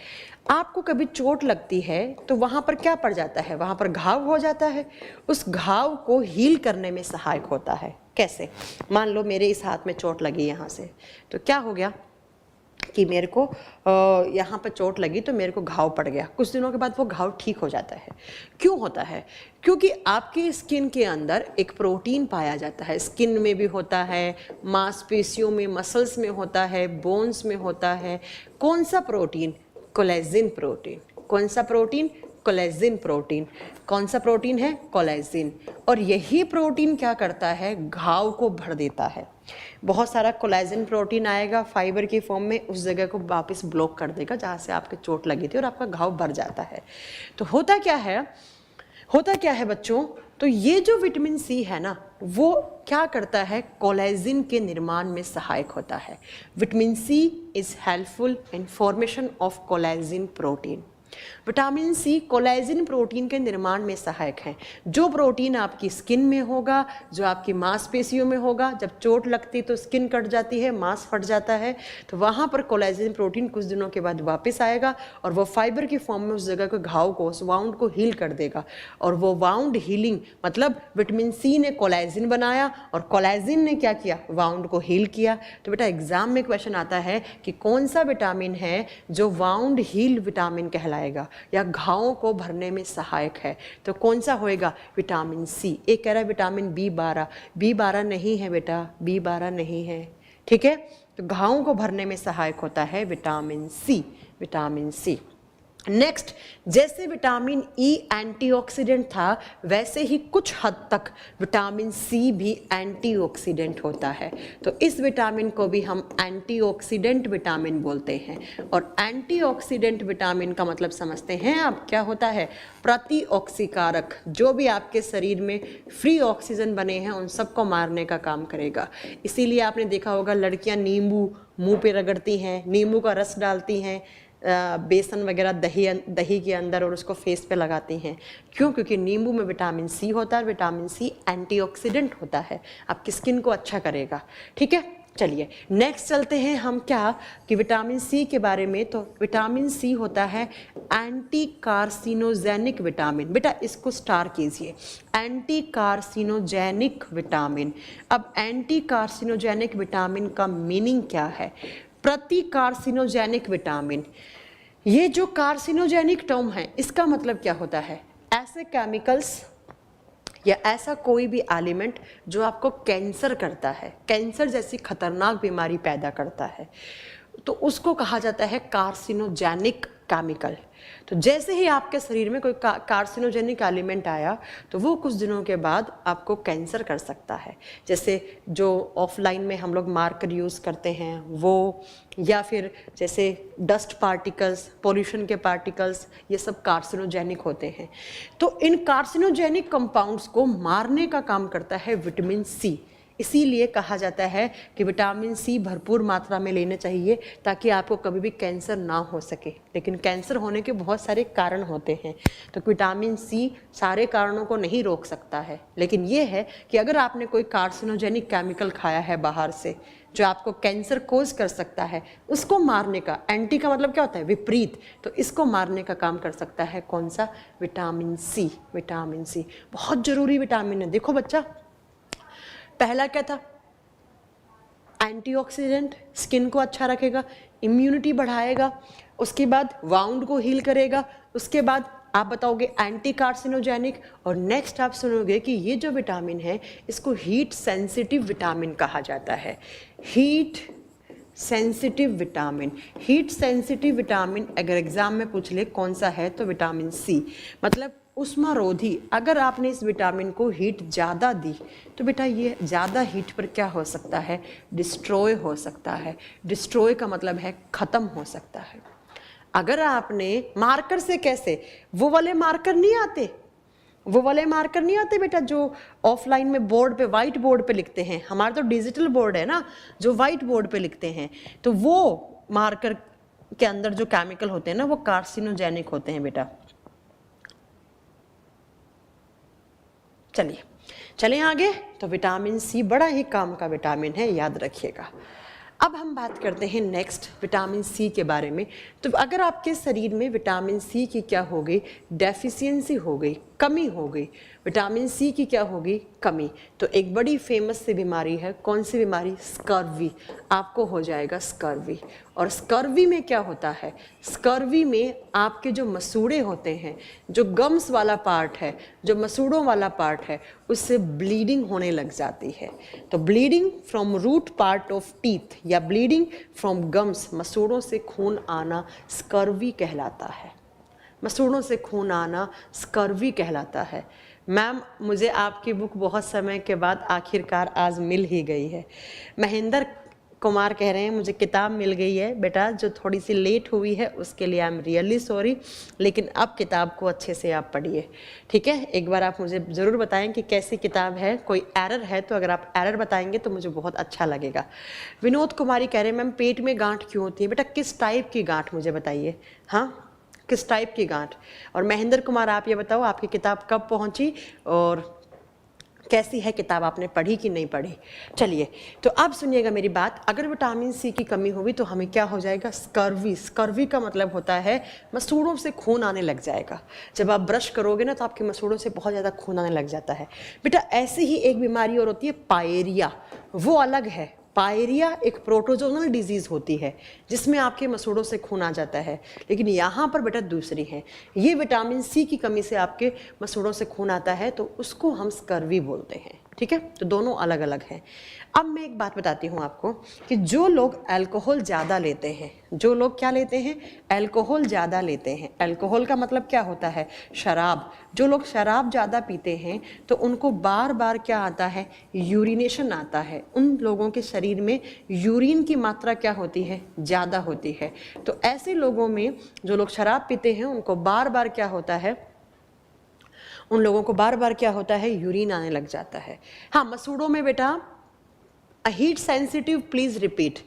आपको कभी चोट लगती है तो वहाँ पर क्या पड़ जाता है? वहाँ पर घाव हो जाता है, उस घाव को हील करने में सहायक होता है। कैसे? मान लो मेरे इस हाथ में चोट लगी यहाँ से, तो क्या हो गया कि मेरे को यहाँ पर चोट लगी तो मेरे को घाव पड़ गया, कुछ दिनों के बाद वो घाव ठीक हो जाता है। क्यों होता है? क्योंकि आपके स्किन के अंदर एक प्रोटीन पाया जाता है, स्किन में भी होता है, मांसपेशियों में, मसल्स में होता है, बोन्स में होता है। कौन सा प्रोटीन? Collagen protein. कौन सा प्रोटीन? Collagen protein. कौन सा प्रोटीन है? कोलेजिन। और यही प्रोटीन क्या करता है? घाव को भर देता है। बहुत सारा कोलेजिन प्रोटीन आएगा फाइबर की फॉर्म में, उस जगह को वापस ब्लॉक कर देगा जहाँ से आपके चोट लगी थी और आपका घाव भर जाता है। तो होता क्या है बच्चों? तो ये जो विटामिन सी है ना, वो क्या करता है? कोलेजिन के निर्माण में सहायक होता है। Vitamin C is helpful in formation of collagen protein. Vitamin C collagen protein के निर्माण में सहायक है। जो प्रोटीन आपकी स्किन में होगा, जो आपकी मांसपेशियों में होगा, जब चोट लगती तो स्किन कट जाती है, मांस फट जाता है, तो वहाँ पर कोलेजिन प्रोटीन कुछ दिनों के बाद वापस आएगा और वो फाइबर की फॉर्म में उस जगह के घाव को, उस वाउंड को हील कर देगा। और वो वाउंड हीलिंग मतलब विटामिन सी ने कोलेजिन बनाया और कोलेजिन ने क्या किया? वाउंड को हील किया। तो बेटा एग्जाम में क्वेश्चन आता है कि कौन सा विटामिन है जो वाउंड हील विटामिन कहलाएगा या घावों को भरने में सहायक है? तो कौन सा होएगा? Vitamin C. एक कह रहा है विटामिन बी12 नहीं है बेटा, बी12 नहीं है, ठीक है। तो घावों को भरने में सहायक होता है विटामिन सी। नेक्स्ट, जैसे विटामिन ई एंटीऑक्सीडेंट था, वैसे ही कुछ हद तक विटामिन सी भी एंटीऑक्सीडेंट होता है। तो इस विटामिन को भी हम एंटीऑक्सीडेंट विटामिन बोलते हैं। और एंटीऑक्सीडेंट विटामिन का मतलब समझते हैं आप क्या होता है? प्रतिऑक्सीकारक। जो भी आपके शरीर में फ्री ऑक्सीजन बने हैं उन सबको मारने का काम करेगा। इसीलिए आपने देखा होगा लड़कियां नींबू मुंह पे रगड़ती हैं, नींबू का रस डालती हैं बेसन वगैरह दही के अंदर और उसको फेस पे लगाती हैं। क्यों? क्योंकि नींबू में विटामिन सी होता है। विटामिन सी एंटीऑक्सीडेंट होता है, आपकी स्किन को अच्छा करेगा। ठीक है, चलिए नेक्स्ट चलते हैं हम क्या कि विटामिन सी के बारे में। तो विटामिन सी होता है एंटी कार्सिनोजेनिक विटामिन। बेटा इसको स्टार कीजिए, एंटी कार्सिनोजेनिक विटामिन। अब एंटी कार्सिनोजेनिक विटामिन का मीनिंग क्या है? प्रति कार्सिनोजेनिक विटामिन। ये जो कार्सिनोजेनिक टर्म है इसका मतलब क्या होता है? ऐसे केमिकल्स या ऐसा कोई भी एलिमेंट जो आपको कैंसर करता है, कैंसर जैसी खतरनाक बीमारी पैदा करता है, तो उसको कहा जाता है कार्सिनोजेनिक केमिकल। तो जैसे ही आपके शरीर में कोई कार्सिनोजेनिक एलिमेंट आया तो वो कुछ दिनों के बाद आपको कैंसर कर सकता है। जैसे जो ऑफलाइन में हम लोग मार्कर यूज़ करते हैं वो, या फिर जैसे डस्ट पार्टिकल्स, पोल्यूशन के पार्टिकल्स, ये सब कार्सिनोजेनिक होते हैं। तो इन कार्सिनोजेनिक कंपाउंड्स को मारने का काम करता है विटामिन सी। इसीलिए कहा जाता है कि विटामिन सी भरपूर मात्रा में लेना चाहिए ताकि आपको कभी भी कैंसर ना हो सके। लेकिन कैंसर होने के बहुत सारे कारण होते हैं, तो विटामिन सी सारे कारणों को नहीं रोक सकता है। लेकिन ये है कि अगर आपने कोई कार्सिनोजेनिक केमिकल खाया है बाहर से जो आपको कैंसर कोज कर सकता है, उसको मारने का, एंटी का मतलब क्या होता है? विपरीत। तो इसको मारने का काम कर सकता है कौन सा? Vitamin C. विटामिन सी बहुत जरूरी विटामिन है। देखो बच्चा, पहला क्या था? एंटीऑक्सीडेंट, स्किन को अच्छा रखेगा, इम्यूनिटी बढ़ाएगा, उसके बाद वाउंड को हील करेगा, उसके बाद आप बताओगे एंटी कार्सिनोजेनिक, और नेक्स्ट आप सुनोगे कि ये जो विटामिन है इसको हीट सेंसिटिव विटामिन कहा जाता है। Heat sensitive vitamin. Heat sensitive vitamin अगर एग्जाम में पूछ ले कौन सा है तो विटामिन सी, मतलब उष्मारोधी। अगर आपने इस विटामिन को हीट ज़्यादा दी तो बेटा ये ज़्यादा हीट पर क्या हो सकता है? डिस्ट्रॉय हो सकता है। डिस्ट्रॉय का मतलब है ख़त्म हो सकता है। अगर आपने मार्कर से, कैसे? वो वाले मार्कर नहीं आते, वो वाले मार्कर नहीं आते बेटा जो ऑफलाइन में बोर्ड पे, वाइट बोर्ड पे लिखते हैं। हमारा तो डिजिटल बोर्ड है ना, जो वाइट बोर्ड पे लिखते हैं, तो वो मार्कर के अंदर जो केमिकल होते हैं ना वो कार्सिनोजेनिक होते हैं बेटा। चलिए चलें आगे। तो विटामिन सी बड़ा ही काम का विटामिन है, याद रखिएगा। अब हम बात करते हैं नेक्स्ट विटामिन सी के बारे में। तो अगर आपके शरीर में विटामिन सी की क्या हो गई? डेफिशिएंसी हो गई, कमी हो गई। विटामिन सी की क्या होगी? कमी। तो एक बड़ी फेमस सी बीमारी है, कौन सी बीमारी? स्कर्वी। आपको हो जाएगा स्कर्वी। और स्कर्वी में क्या होता है? स्कर्वी में आपके जो मसूड़े होते हैं, जो गम्स वाला पार्ट है, जो मसूड़ों वाला पार्ट है, उससे ब्लीडिंग होने लग जाती है। तो bleeding from root part of teeth या ब्लीडिंग फ्रॉम गम्स, मसूड़ों से खून आना स्कर्वी कहलाता है। मसूड़ों से खून आना स्कर्वी कहलाता है। मैम मुझे आपकी बुक बहुत समय के बाद आखिरकार आज मिल ही गई है। महेंद्र कुमार कह रहे हैं मुझे किताब मिल गई है। बेटा जो थोड़ी सी लेट हुई है उसके लिए आई एम रियली सॉरी, लेकिन अब किताब को अच्छे से आप पढ़िए, ठीक है। एक बार आप मुझे ज़रूर बताएं कि कैसी किताब है, कोई एरर है तो अगर आप एरर बताएंगे तो मुझे बहुत अच्छा लगेगा। विनोद कुमारी कह रहे हैं मैम पेट में गांठ क्यों होती है? बेटा किस टाइप की गांठ मुझे बताइए, हाँ किस टाइप की गांठ। और महेंद्र कुमार आप ये बताओ आपकी किताब कब पहुंची और कैसी है किताब, आपने पढ़ी कि नहीं पढ़ी? चलिए तो अब सुनिएगा मेरी बात। अगर विटामिन सी की कमी होगी तो हमें क्या हो जाएगा? स्कर्वी। स्कर्वी का मतलब होता है मसूड़ों से खून आने लग जाएगा। जब आप ब्रश करोगे ना तो आपके मसूड़ों से बहुत ज़्यादा खून आने लग जाता है। बेटा ऐसे ही एक बीमारी और होती है पायरिया, वो अलग है। पायरिया एक प्रोटोजोनल डिजीज़ होती है जिसमें आपके मसूड़ों से खून आ जाता है, लेकिन यहाँ पर बेटा दूसरी है। ये विटामिन सी की कमी से आपके मसूड़ों से खून आता है तो उसको हम स्कर्वी बोलते हैं। ठीक है, तो दोनों अलग अलग हैं। अब मैं एक बात बताती हूँ आपको कि जो लोग अल्कोहल ज़्यादा लेते हैं, जो लोग क्या लेते हैं, अल्कोहल ज़्यादा लेते हैं, अल्कोहल का मतलब क्या होता है, शराब। जो लोग शराब ज़्यादा पीते हैं तो उनको बार बार क्या आता है, यूरिनेशन आता है। उन लोगों के शरीर में यूरिन की मात्रा क्या होती है, ज़्यादा होती है। तो ऐसे लोगों में जो लोग शराब पीते हैं उनको बार बार क्या होता है, उन लोगों को बार बार क्या होता है, यूरिन आने लग जाता है। हाँ, मसूड़ों में बेटा heat sensitive, please repeat.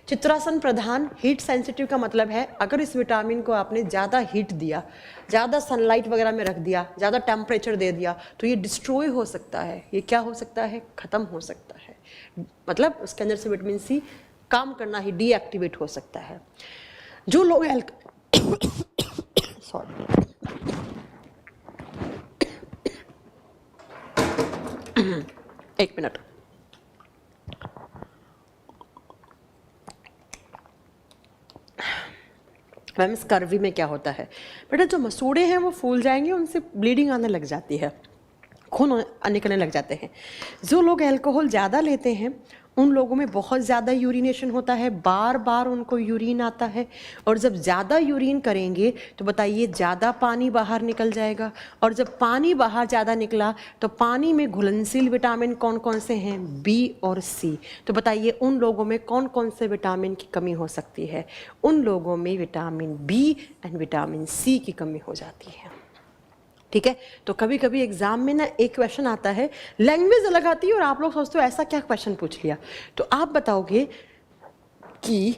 Chitrasan Pradhan, heat sensitive का मतलब है अगर इस विटामिन को आपने ज़्यादा हीट दिया, ज़्यादा सनलाइट वगैरह में रख दिया, ज़्यादा टेम्परेचर दे दिया तो ये डिस्ट्रॉय हो सकता है। ये क्या हो सकता है, ख़त्म हो सकता है, मतलब उसके अंदर से विटामिन सी काम करना ही डीएक्टिवेट हो सकता है। जो लोग सॉरी एक मिनट। मैम स्कर्वी में क्या होता है बेटा, जो मसूड़े हैं वो फूल जाएंगे, उनसे ब्लीडिंग आने लग जाती है, खून निकलने लग जाते हैं। जो लोग अल्कोहल ज़्यादा लेते हैं उन लोगों में बहुत ज़्यादा यूरिनेशन होता है, बार बार उनको यूरिन आता है। और जब ज़्यादा यूरिन करेंगे तो बताइए ज़्यादा पानी बाहर निकल जाएगा, और जब पानी बाहर ज़्यादा निकला तो पानी में घुलनशील विटामिन कौन कौन से हैं, बी और सी। तो बताइए उन लोगों में कौन कौन से विटामिन की कमी हो सकती है, उन लोगों में vitamin B and vitamin C की कमी हो जाती है। ठीक है, तो कभी कभी एग्जाम में ना एक क्वेश्चन आता है, लैंग्वेज अलग आती है और आप लोग सोचते हो ऐसा क्या क्वेश्चन पूछ लिया, तो आप बताओगे कि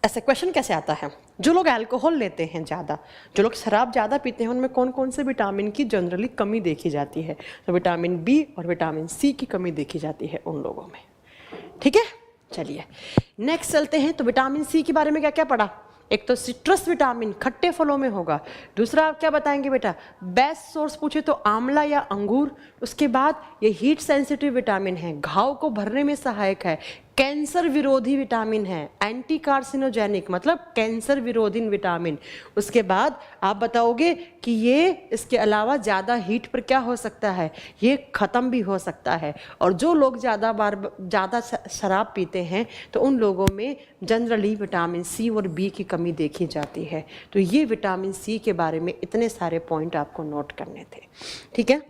ऐसा क्वेश्चन कैसे आता है। जो लोग अल्कोहल लेते हैं ज़्यादा, जो लोग शराब ज़्यादा पीते हैं, उनमें कौन कौन से विटामिन की जनरली कमी देखी जाती है, तो विटामिन बी और विटामिन सी की कमी देखी जाती है उन लोगों में। ठीक है, चलिए नेक्स्ट चलते हैं। तो विटामिन सी के बारे में क्या क्या पढ़ा, एक तो सिट्रस विटामिन खट्टे फलों में होगा, दूसरा आप क्या बताएंगे बेटा, बेस्ट सोर्स पूछे तो आंवला या अंगूर। उसके बाद ये हीट सेंसिटिव विटामिन है, घाव को भरने में सहायक है, कैंसर विरोधी विटामिन है, एंटी कार्सिनोजेनिक मतलब कैंसर विरोधी विटामिन। उसके बाद आप बताओगे कि ये इसके अलावा ज़्यादा हीट पर क्या हो सकता है, ये ख़त्म भी हो सकता है। और जो लोग ज़्यादा शराब पीते हैं तो उन लोगों में जनरली विटामिन सी और बी की कमी देखी जाती है। तो ये विटामिन सी के बारे में इतने सारे पॉइंट आपको नोट करने थे। ठीक है,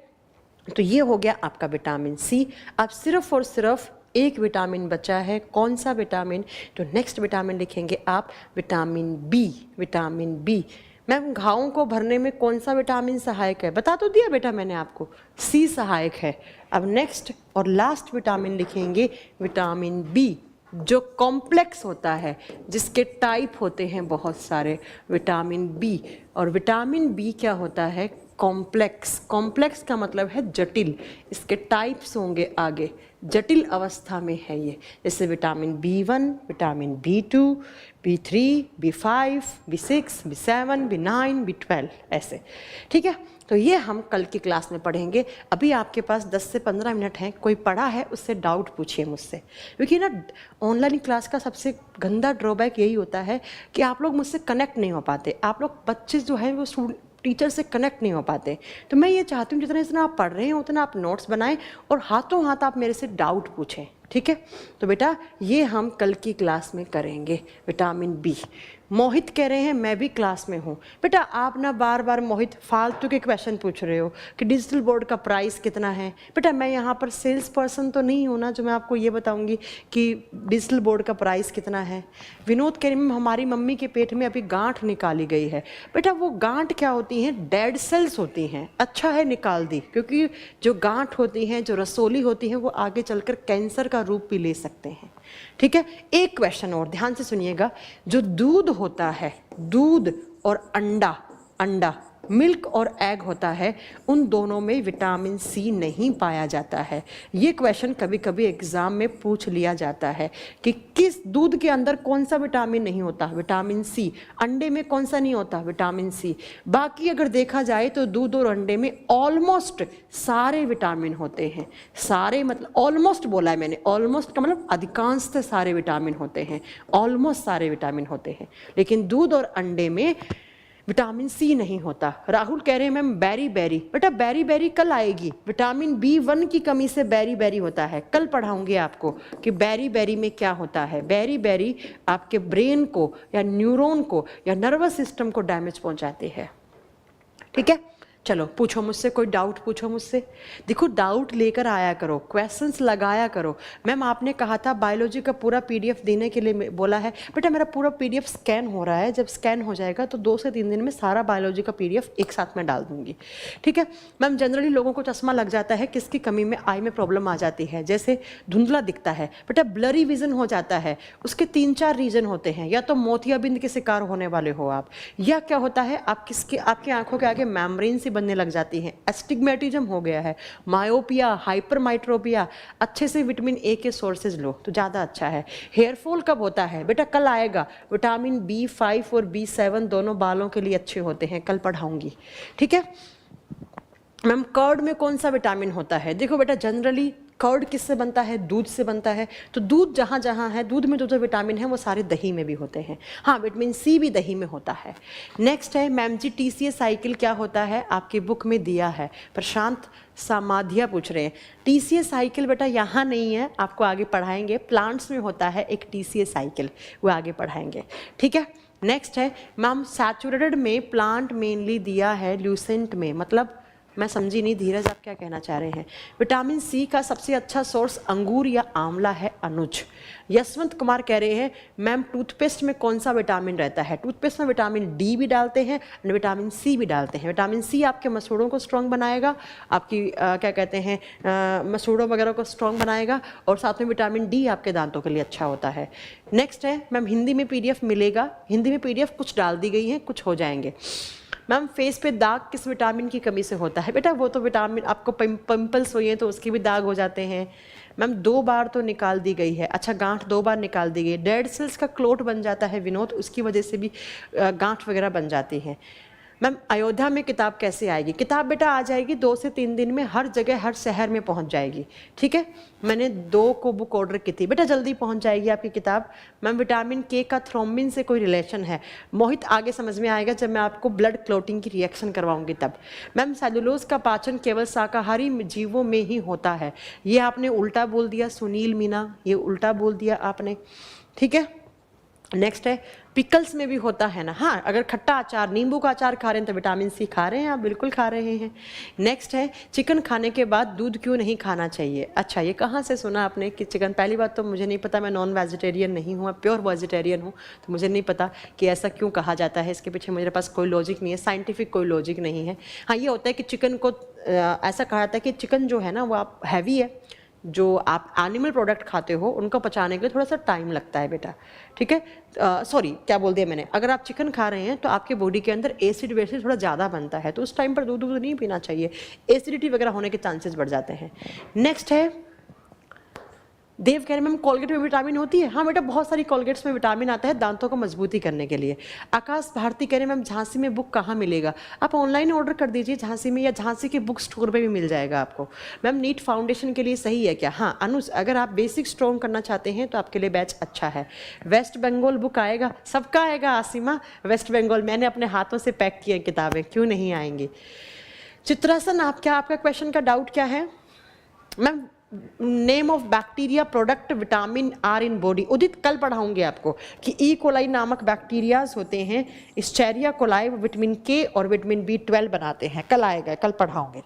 तो ये हो गया आपका विटामिन सी। अब सिर्फ और सिर्फ एक विटामिन बचा है, कौन सा विटामिन, तो नेक्स्ट विटामिन लिखेंगे आप vitamin B. Vitamin B, ma'am घावों को भरने में कौन सा विटामिन सहायक है, बता तो दिया बेटा मैंने आपको, सी सहायक है। अब नेक्स्ट और लास्ट विटामिन लिखेंगे विटामिन बी, जो कॉम्प्लेक्स होता है, जिसके टाइप होते हैं बहुत सारे, विटामिन बी। और विटामिन बी क्या होता है, कॉम्प्लेक्स। कॉम्प्लेक्स का मतलब है जटिल, इसके टाइप्स होंगे आगे, जटिल अवस्था में है ये, जैसे vitamin B1, vitamin B2, B3, B5, B6, B7, B9, B12 ऐसे। ठीक है, तो ये हम कल की क्लास में पढ़ेंगे। अभी आपके पास 10 से 15 मिनट हैं, कोई पढ़ा है उससे डाउट पूछिए मुझसे, क्योंकि ना ऑनलाइन क्लास का सबसे गंदा ड्रॉबैक यही होता है कि आप लोग मुझसे कनेक्ट नहीं हो पाते, आप लोग बच्चे जो हैं वो टीचर से कनेक्ट नहीं हो पाते। तो मैं ये चाहती हूँ जितना जितना आप पढ़ रहे हैं उतना आप नोट्स बनाएं और हाथों हाथ आप मेरे से डाउट पूछें। ठीक है, तो बेटा ये हम कल की क्लास में करेंगे विटामिन बी। मोहित कह रहे हैं मैं भी क्लास में हूँ। बेटा आप ना बार बार मोहित फालतू के क्वेश्चन पूछ रहे हो कि डिजिटल बोर्ड का प्राइस कितना है। बेटा मैं यहाँ पर सेल्स पर्सन तो नहीं हूँ ना जो मैं आपको ये बताऊँगी कि डिजिटल बोर्ड का प्राइस कितना है। विनोद कह रहे हैं हमारी मम्मी के पेट में अभी गांठ निकाली गई है। बेटा वो गांठ क्या होती हैं, डेड सेल्स होती हैं, अच्छा है निकाल दी, क्योंकि जो गांठ होती हैं, जो रसोली होती हैं, वो आगे चलकर कैंसर का रूप भी ले सकते हैं। ठीक है, एक क्वेश्चन और ध्यान से सुनिएगा, जो दूध होता है, दूध और अंडा, अंडा मिल्क और एग होता है, उन दोनों में विटामिन सी नहीं पाया जाता है। ये क्वेश्चन कभी कभी एग्जाम में पूछ लिया जाता है कि किस दूध के अंदर कौन सा विटामिन नहीं होता, विटामिन सी। अंडे में कौन सा नहीं होता, विटामिन सी। बाकी अगर देखा जाए तो दूध और अंडे में ऑलमोस्ट सारे विटामिन होते हैं। सारे मतलब ऑलमोस्ट बोला है मैंने, ऑलमोस्ट का मतलब अधिकांशतः सारे विटामिन होते हैं, ऑलमोस्ट सारे विटामिन होते हैं। लेकिन दूध और अंडे में विटामिन सी नहीं होता। राहुल कह रहे हैं मैम बेरी बेरी, बेटा बेरी बेरी कल आएगी। विटामिन B1 की कमी से बेरी बेरी होता है, कल पढ़ाऊंगी आपको कि बेरी बेरी में क्या होता है। बेरी बेरी आपके ब्रेन को या न्यूरॉन को या नर्वस सिस्टम को डैमेज पहुंचाते हैं। ठीक है, चलो पूछो मुझसे, कोई डाउट पूछो मुझसे। देखो डाउट लेकर आया करो, क्वेश्चंस लगाया करो। मैम आपने कहा था बायोलॉजी का पूरा PDF देने के लिए बोला है, बेटा मेरा पूरा PDF स्कैन हो रहा है, जब स्कैन हो जाएगा तो 2 से 3 दिन में सारा बायोलॉजी का PDF एक साथ में डाल दूंगी। ठीक है मैम, जनरली लोगों को चश्मा लग जाता है, किसकी कमी में आई में प्रॉब्लम आ जाती है, जैसे धुंधला दिखता है, बेटा ब्लरी विजन हो जाता है। उसके 3-4 रीजन होते हैं, या तो मोतियाबिंद के शिकार होने वाले हो आप, या क्या होता है आप आपकी आंखों के आगे मेम्ब्रेन बनने लग जाती हैं, एस्टिग्मेटिज्म हो गया है, मायोपिया, हाइपरमाइट्रोपिया। अच्छे से विटामिन ए के सोर्सेज लो तो ज़्यादा अच्छा है। हेयर फॉल कब होता है, बेटा कल आएगा। विटामिन B5 और B7 दोनों बालों के लिए अच्छे होते हैं, कल पढ़ाऊंगी। ठीक है मैम, कर्ड में कौन सा विटामिन होता है? देखो बेटा जनरली कर्ड किससे बनता है, दूध से बनता है। तो दूध जहाँ जहाँ है, दूध में जो विटामिन है वो सारे दही में भी होते हैं। हाँ, विटामिन सी भी दही में होता है। नेक्स्ट है मैम जी, TCA साइकिल क्या होता है? आपकी बुक में दिया है। प्रशांत सामाधिया पूछ रहे हैं। TCA साइकिल बेटा यहाँ नहीं है, आपको आगे पढ़ाएंगे। प्लांट्स में होता है एक TCA साइकिल, वो आगे पढ़ाएंगे। ठीक है, नेक्स्ट है मैम, सैचुरेटेड में प्लांट मेनली दिया है, ल्यूसेंट में मतलब मैं समझी नहीं धीरज आप क्या कहना चाह रहे हैं। विटामिन सी का सबसे अच्छा सोर्स अंगूर या आंवला है, अनुज। यशवंत कुमार कह रहे हैं मैम टूथपेस्ट में कौन सा विटामिन रहता है? टूथपेस्ट में विटामिन D भी डालते हैं और विटामिन C भी डालते हैं। विटामिन C आपके मसूड़ों को स्ट्रॉन्ग बनाएगा, आपकी क्या कहते हैं मसूड़ों वगैरह को स्ट्रॉन्ग बनाएगा, और साथ में विटामिन D आपके दांतों के लिए अच्छा होता है। नेक्स्ट है मैम, हिंदी में PDF मिलेगा। हिंदी में PDF कुछ डाल दी गई है, कुछ हो जाएंगे। मैम फेस पे दाग किस विटामिन की कमी से होता है? बेटा वो तो विटामिन, आपको पिंपल्स हुए हैं तो उसके भी दाग हो जाते हैं। मैम 2 बार तो निकाल दी गई है। अच्छा, गांठ 2 बार निकाल दी गई। डेड सेल्स का क्लोट बन जाता है विनोद, उसकी वजह से भी गांठ वगैरह बन जाती हैं। मैम अयोध्या में किताब कैसे आएगी? किताब बेटा आ जाएगी 2 से 3 दिन में, हर जगह हर शहर में पहुंच जाएगी। ठीक है, मैंने 2 को बुक ऑर्डर की थी, बेटा जल्दी पहुंच जाएगी आपकी किताब। मैम विटामिन K का थ्रोम्बिन से कोई रिलेशन है? मोहित आगे समझ में आएगा जब मैं आपको ब्लड क्लोटिंग की रिएक्शन करवाऊंगी तब। मैम सेलुलोज का पाचन केवल शाकाहारी जीवों में ही होता है, ये आपने उल्टा बोल दिया सुनील मीना, ये उल्टा बोल दिया आपने। ठीक है, नेक्स्ट है पिकल्स में भी होता है ना? हाँ, अगर खट्टा अचार, नींबू का अचार खा रहे हैं तो विटामिन C खा रहे हैं आप, बिल्कुल खा रहे हैं। नेक्स्ट है चिकन खाने के बाद दूध क्यों नहीं खाना चाहिए? अच्छा, ये कहाँ से सुना आपने कि चिकन? पहली बात तो मुझे नहीं पता, मैं नॉन वेजिटेरियन नहीं हूँ, प्योर वेजिटेरियन हूँ, तो मुझे नहीं पता कि ऐसा क्यों कहा जाता है। इसके पीछे मेरे पास कोई लॉजिक नहीं है, साइंटिफिक कोई लॉजिक नहीं है। हाँ, ये होता है कि चिकन को ऐसा कहा जाता है कि चिकन जो है ना वो आप हैवी है, जो आप एनिमल प्रोडक्ट खाते हो उनको पचाने के लिए थोड़ा सा टाइम लगता है बेटा। ठीक है, सॉरी क्या बोल दिया मैंने, अगर आप चिकन खा रहे हैं तो आपके बॉडी के अंदर एसिड वेसिड थोड़ा ज़्यादा बनता है, तो उस टाइम पर दूध नहीं पीना चाहिए, एसिडिटी वगैरह होने के चांसेस बढ़ जाते हैं। नेक्स्ट है देव कह रहे मैम कोलगेट में विटामिन होती है? हाँ बेटा, बहुत सारी कोलगेट्स में विटामिन आता है दांतों को मजबूती करने के लिए। आकाश भारती कह रहे मैम झांसी में बुक कहाँ मिलेगा? आप ऑनलाइन ऑर्डर कर दीजिए झांसी में, या झांसी के बुक स्टोर पे भी मिल जाएगा आपको। मैम नीट फाउंडेशन के लिए सही है क्या? हाँ अनुज, अगर आप बेसिक स्ट्रॉन्ग करना चाहते हैं तो आपके लिए बैच अच्छा है। वेस्ट बंगाल बुक आएगा? सबका आएगा आसिमा, वेस्ट बंगाल मैंने अपने हाथों से पैक किया किताबें, क्यों नहीं आएंगी? चित्रासन आपका क्वेश्चन का डाउट क्या है? Ma'am name of bacteria product vitamin are in body. Udit कल पढ़ाऊंगे आपको कि ई कोलाई नामक बैक्टीरियाज होते हैं, इस्चेरिया कोलाई विटामिन K और विटामिन B12 बनाते हैं, कल आएगा, कल पढ़ाऊंगे।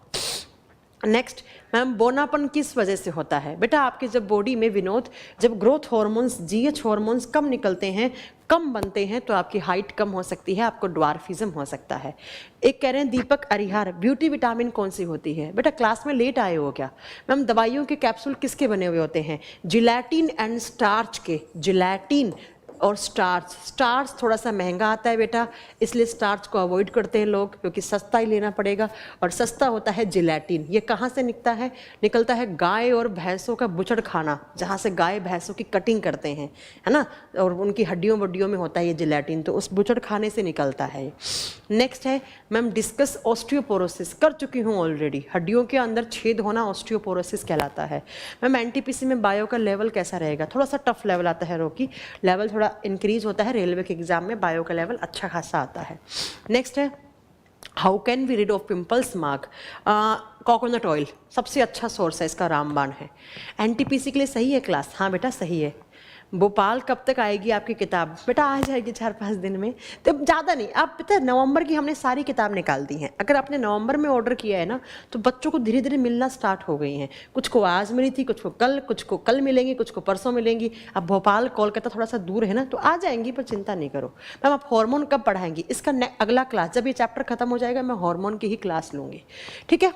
नेक्स्ट मैम बोनापन किस वजह से होता है? बेटा आपके जब बॉडी में विनोद, जब ग्रोथ हार्मोन्स GH हार्मोन्स कम निकलते हैं, कम बनते हैं, तो आपकी हाइट कम हो सकती है, आपको ड्वार्फिज्म हो सकता है। एक कह रहे हैं दीपक अरिहार ब्यूटी विटामिन कौन सी होती है? बेटा क्लास में लेट आए हो क्या? मैम दवाइयों के कैप्सूल किसके बने हुए होते हैं? जिलेटिन एंड स्टार्च के। जिलेटिन और स्टार्च थोड़ा सा महंगा आता है बेटा, इसलिए स्टार्च को अवॉइड करते हैं लोग, क्योंकि सस्ता ही लेना पड़ेगा, और सस्ता होता है जिलेटिन। ये कहाँ से निकलता है गाय और भैंसों का बुचड़ खाना, जहाँ से गाय भैंसों की कटिंग करते हैं, है ना, और उनकी हड्डियों वड्डियों में होता है ये जिलेटिन, तो उस बुचड़ खाने से निकलता है। नेक्स्ट है मैम डिस्कस ऑस्टियोपोरोसिस, कर चुकी हूँ ऑलरेडी। हड्डियों के अंदर छेद होना ऑस्टियोपोरोसिस कहलाता है। मैम NTPC में बायो का लेवल कैसा रहेगा? थोड़ा सा टफ लेवल आता है रोकी, लेवल थोड़ा इंक्रीज होता है रेलवे के एग्जाम में, बायो का लेवल अच्छा खासा आता है। नेक्स्ट है how can we rid of pimples mark. Coconut oil सबसे अच्छा सोर्स है इसका, रामबाण है। एनटीपीसी के लिए सही है क्लास, हाँ बेटा सही है। भोपाल कब तक आएगी आपकी किताब, बेटा आ जाएगी 4-5 दिन में, तो ज़्यादा नहीं। आप पता है नवंबर की हमने सारी किताब निकाल दी हैं। अगर आपने नवंबर में ऑर्डर किया है ना तो बच्चों को धीरे धीरे मिलना स्टार्ट हो गई हैं। कुछ को आज मिली थी, कुछ को कल मिलेंगी, कुछ को परसों मिलेंगी। अब भोपाल कोलकाता थोड़ा सा दूर है ना, तो आ जाएंगी, पर चिंता नहीं करो। मैम आप हार्मोन कब पढ़ाएंगी, इसका अगला क्लास जब ये चैप्टर खत्म हो जाएगा मैं हार्मोन की ही क्लास लूँगी, ठीक है।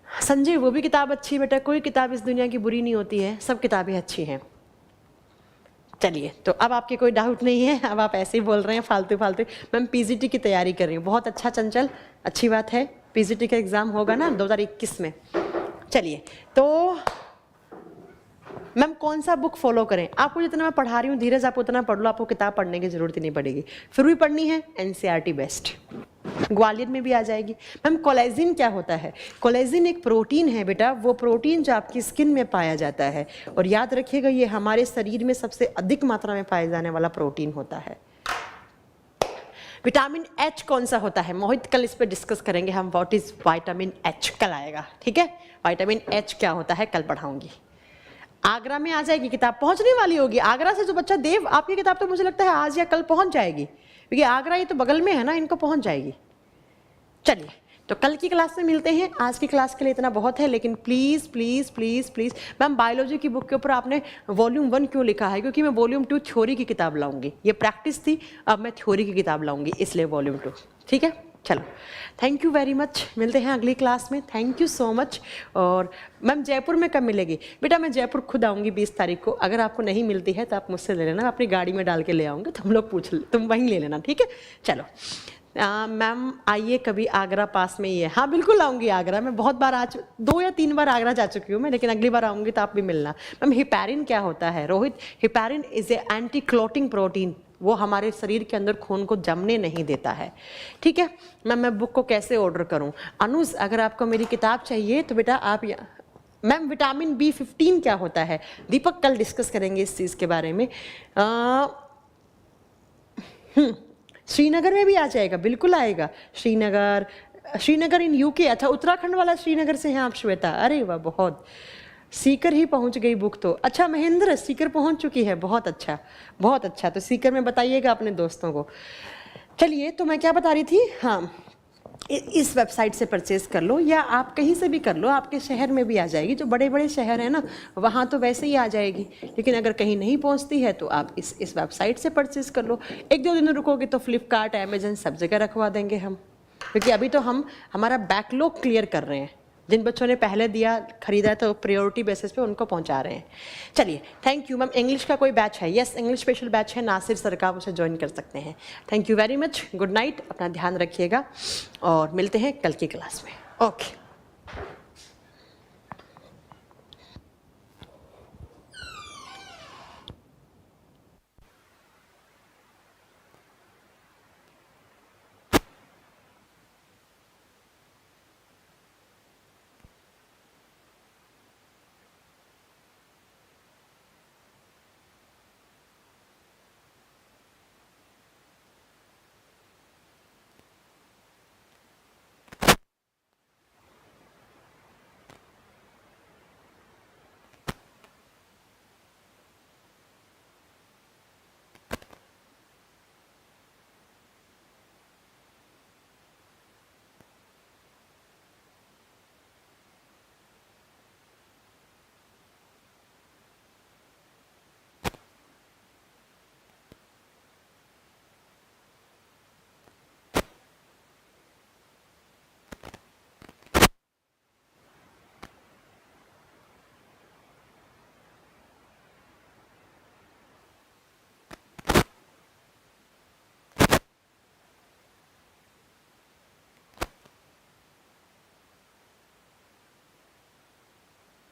संजय वो भी किताब अच्छी बेटा, कोई किताब इस दुनिया की बुरी नहीं होती है, सब किताबें अच्छी हैं। चलिए, तो अब आपके कोई डाउट नहीं है, अब आप ऐसे ही बोल रहे हैं फालतू फालतू। मैम पीजीटी की तैयारी कर रही हूँ, बहुत अच्छा चंचल, अच्छी बात है। पीजीटी का एग्ज़ाम होगा ना 2021 में। चलिए, तो मैम कौन सा बुक फॉलो करें, आपको जितना मैं पढ़ा रही हूँ धीरज आप उतना पढ़ लो, आपको किताब पढ़ने की जरूरत ही नहीं पड़ेगी। फिर भी पढ़नी है एनसीईआरटी बेस्ट, ग्वालियर में भी आ जाएगी। मैम कोलेजिन क्या होता है, कोलेजिन एक प्रोटीन है बेटा, वो प्रोटीन जो आपकी स्किन में पाया जाता है, और याद रखिएगा ये हमारे शरीर में सबसे अधिक मात्रा में पाए जाने वाला प्रोटीन होता है। विटामिन एच कौन सा होता है, मोहित कल इस पर डिस्कस करेंगे हम, व्हाट इज विटामिन एच, कल आएगा, ठीक है। विटामिन एच क्या होता है कल पढ़ाऊंगी। आगरा में आ जाएगी किताब, पहुंचने वाली होगी। आगरा से जो बच्चा देव, आपकी किताब तो मुझे लगता है आज या कल पहुंच जाएगी, क्योंकि आगरा ये तो बगल में है ना, इनको पहुंच जाएगी। चलिए, तो कल की क्लास में मिलते हैं। आज की क्लास के लिए इतना बहुत है, लेकिन please please please please ma'am biology की बुक के ऊपर आपने वॉल्यूम 1 क्यों लिखा है, क्योंकि मैं वॉल्यूम 2 थ्योरी की किताब लाऊंगी। ये प्रैक्टिस थी, अब मैं थ्योरी की किताब लाऊंगी, इसलिए वॉल्यूम 2, ठीक है। चलो, थैंक यू वेरी मच, मिलते हैं अगली क्लास में। Thank you so much. और मैम जयपुर में कब मिलेगी, बेटा मैं जयपुर खुद आऊँगी 20 तारीख को। अगर आपको नहीं मिलती है तो आप मुझसे ले लेना, अपनी गाड़ी में डाल के ले आऊँगी, तुम लोग तुम वहीं ले लेना, ठीक है। चलो मैम आइए कभी, आगरा पास में ही है। हाँ बिल्कुल आऊँगी आगरा, मैं बहुत बार 2 या 3 बार आगरा जा चुकी हूँ मैं, लेकिन अगली बार आऊँगी तो आप भी मिलना। मैम हिपैरिन क्या होता है Rohit, heparin is a anti clotting protein, वो हमारे शरीर के अंदर खून को जमने नहीं देता है, ठीक है। मैं बुक को कैसे ऑर्डर करूँ, अनुज अगर आपको मेरी किताब चाहिए तो बेटा आप मैम विटामिन B15 क्या होता है, दीपक कल डिस्कस करेंगे इस चीज़ के बारे में। श्रीनगर में भी आ जाएगा, बिल्कुल आएगा। श्रीनगर इन यूके, अच्छा उत्तराखंड वाला श्रीनगर से हैं आप श्वेता, अरे वाह बहुत। सीकर ही पहुंच गई बुक तो, अच्छा महेंद्र सीकर पहुंच चुकी है, बहुत अच्छा बहुत अच्छा। तो सीकर में बताइएगा अपने दोस्तों को। चलिए, तो मैं क्या बता रही थी, हाँ इस वेबसाइट से परचेज कर लो, या आप कहीं से भी कर लो, आपके शहर में भी आ जाएगी। जो बड़े बड़े शहर हैं ना वहाँ तो वैसे ही आ जाएगी, लेकिन अगर कहीं नहीं पहुँचती है तो आप इस वेबसाइट से परचेज कर लो। 1-2 दिन रुकोगे तो फ्लिपकार्ट अमेजन सब जगह रखवा देंगे हम, क्योंकि अभी तो हम हमारा बैकलॉग क्लियर कर रहे हैं। जिन बच्चों ने पहले दिया खरीदा तो प्रायोरिटी बेसिस पे उनको पहुंचा रहे हैं। चलिए, थैंक यू मैम। इंग्लिश का कोई बैच है, यस इंग्लिश स्पेशल बैच है, नासिर सर का, उसे ज्वाइन कर सकते हैं। Thank you very much, good night, अपना ध्यान रखिएगा और मिलते हैं कल की क्लास में। ओके।